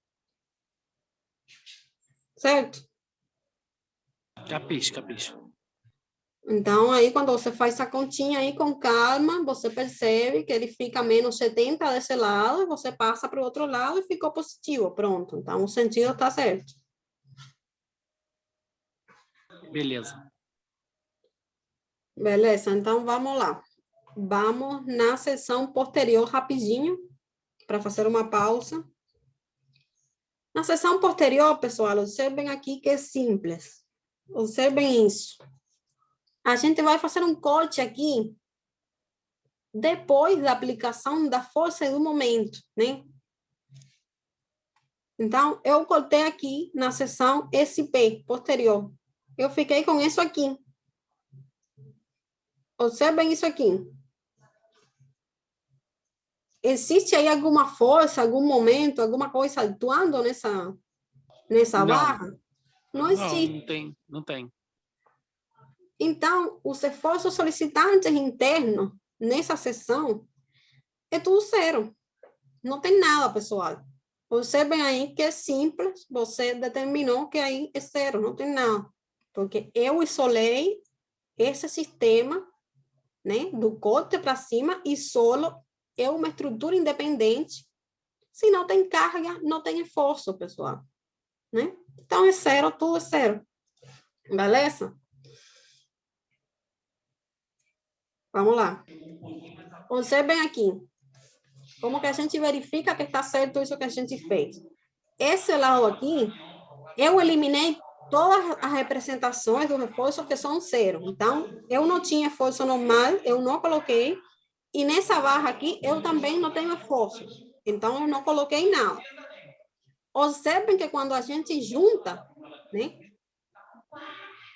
Certo? Capiche. Então, aí, quando você faz essa continha aí com calma, você percebe que ele fica menos 70 desse lado, você passa para o outro lado e ficou positivo. Pronto. Então, o sentido está certo. Beleza. Beleza, então vamos lá. Vamos na seção posterior rapidinho, para fazer uma pausa. Na seção posterior, pessoal, observem aqui que é simples. Observem isso. A gente vai fazer um corte aqui depois da aplicação da força e do momento, né? Então, eu cortei aqui na seção SP, posterior. Eu fiquei com isso aqui. Observem isso aqui. Existe aí alguma força, algum momento, alguma coisa atuando nessa barra? Não existe. Não tem. Então, os esforços solicitantes internos nessa seção é tudo zero. Não tem nada, pessoal. Observem aí que é simples, você determinou que aí é zero, não tem nada. Porque eu isolei esse sistema, né, do corte para cima e solo é uma estrutura independente. Se não tem carga, não tem esforço, pessoal. Né? Então, é zero, tudo é zero. Beleza? Vamos lá. Observem aqui. Como que a gente verifica que está certo isso que a gente fez? Esse lado aqui, eu eliminei todas as representações dos reforços que são zero. Então, eu não tinha esforço normal, eu não coloquei. E nessa barra aqui, eu também não tenho esforço. Então, eu não coloquei nada. Observem que quando a gente junta, né,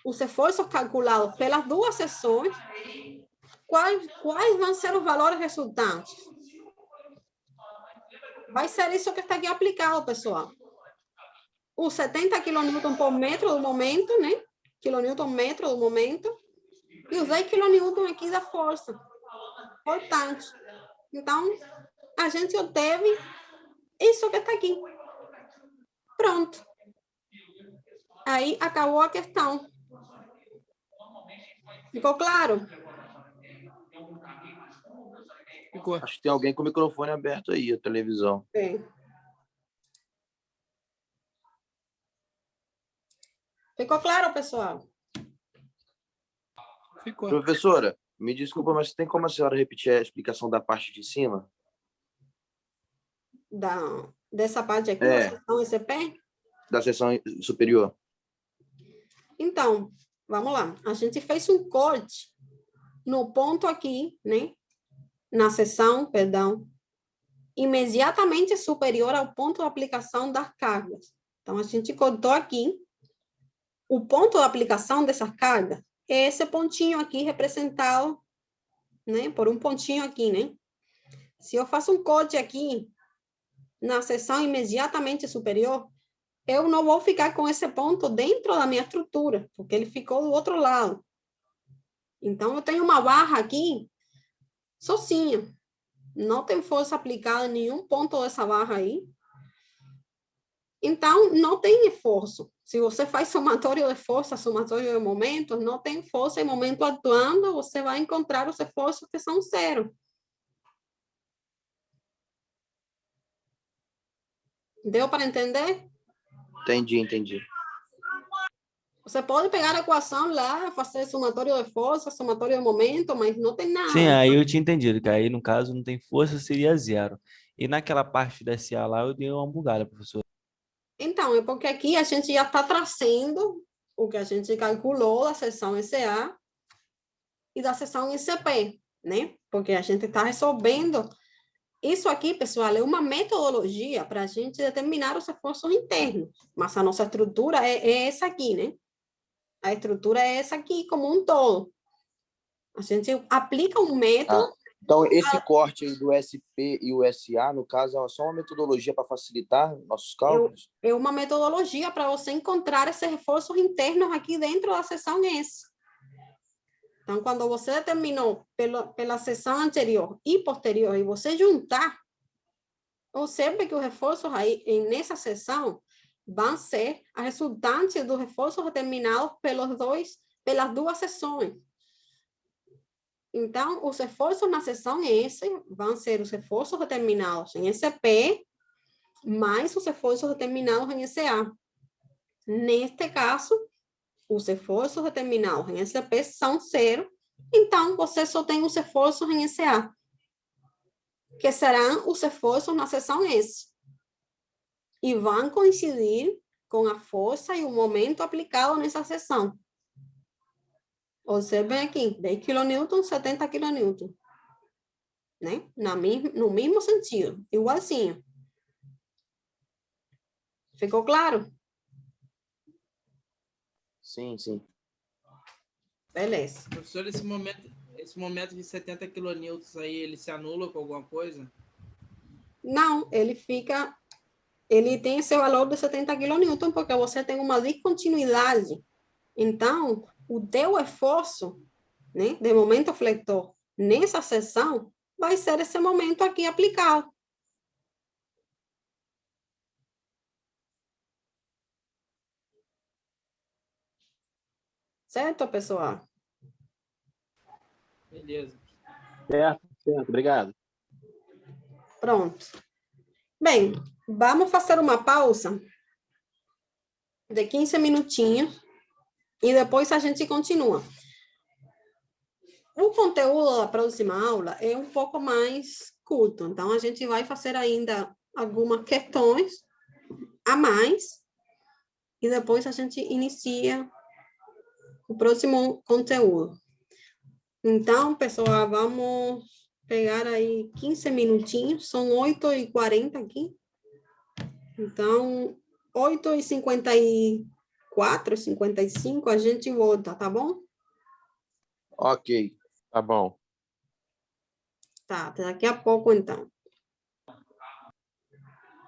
os esforços calculados pelas duas seções, quais vão ser os valores resultantes? Vai ser isso que está aqui aplicado, pessoal. Os 70 kN por metro do momento, né? Quilonewton metro do momento. E os 10 kN aqui da força. Portanto, então, a gente obteve isso que está aqui. Pronto. Aí acabou a questão. Ficou claro? Ficou. Acho que tem alguém com o microfone aberto aí, a televisão. Sim. Ficou claro, pessoal? Ficou. Professora, me desculpa, mas tem como a senhora repetir a explicação da parte de cima? Dessa parte aqui, da seção ECP? Da seção superior. Então, vamos lá. A gente fez um corte no ponto aqui, né? Na seção, perdão, imediatamente superior ao ponto de aplicação das cargas. Então, a gente cortou aqui. O ponto de aplicação dessas cargas é esse pontinho aqui representado, né? Por um pontinho aqui, né? Se eu faço um corte aqui na seção imediatamente superior, eu não vou ficar com esse ponto dentro da minha estrutura, porque ele ficou do outro lado. Então, eu tenho uma barra aqui sozinha. Não tem força aplicada em nenhum ponto dessa barra aí. Então, não tem esforço. Se você faz somatório de força, somatório de momentos, não tem força e momento atuando, você vai encontrar os esforços que são zero. Deu para entender? Entendi. Você pode pegar a equação lá, fazer somatório de força, somatório de momento, mas não tem nada. Sim, aí eu tinha entendido, que aí no caso não tem força, seria zero. E naquela parte da SA lá eu dei uma bugada, professor. Então, é porque aqui a gente já está trazendo o que a gente calculou da seção SA e da seção ICP, né? Porque a gente está resolvendo. Isso aqui, pessoal, é uma metodologia para a gente determinar os esforços internos. Mas a nossa estrutura é essa aqui, né? A estrutura é essa aqui como um todo. A gente aplica um método. Então, esse corte aí do SP e o SA, no caso, é só uma metodologia para facilitar nossos cálculos? É uma metodologia para você encontrar esses reforços internos aqui dentro da seção S. Então, quando você determinou pela seção anterior e posterior, e você juntar, observe que os reforços aí nessa seção vão ser a resultante dos reforços determinados pelas duas seções. Então, os esforços na seção S vão ser os esforços determinados em SP mais os esforços determinados em SA. Neste caso, os esforços determinados em SP são zero, então você só tem os esforços em SA, que serão os esforços na seção S. E vão coincidir com a força e o momento aplicado nessa seção. Observem aqui, 10 kN, 70 kN. Né? No mesmo sentido, igualzinho. Ficou claro? Sim. Beleza. Professor, esse momento de 70 kN aí, ele se anula com alguma coisa? Não, ele tem esse valor de 70 kN porque você tem uma descontinuidade. Então, o teu esforço, né, de momento fletor nessa seção vai ser esse momento aqui aplicado. Certo, pessoal? Beleza. Certo, obrigado. Pronto. Bem, vamos fazer uma pausa de 15 minutinhos e depois a gente continua. O conteúdo da próxima aula é um pouco mais curto, então a gente vai fazer ainda algumas questões a mais e depois a gente inicia o próximo conteúdo. Então, pessoal, vamos pegar aí 15 minutinhos, são 8h40 aqui. Então, 8h54, 55, a gente volta, tá bom? Ok. Tá bom. Tá, até daqui a pouco, então.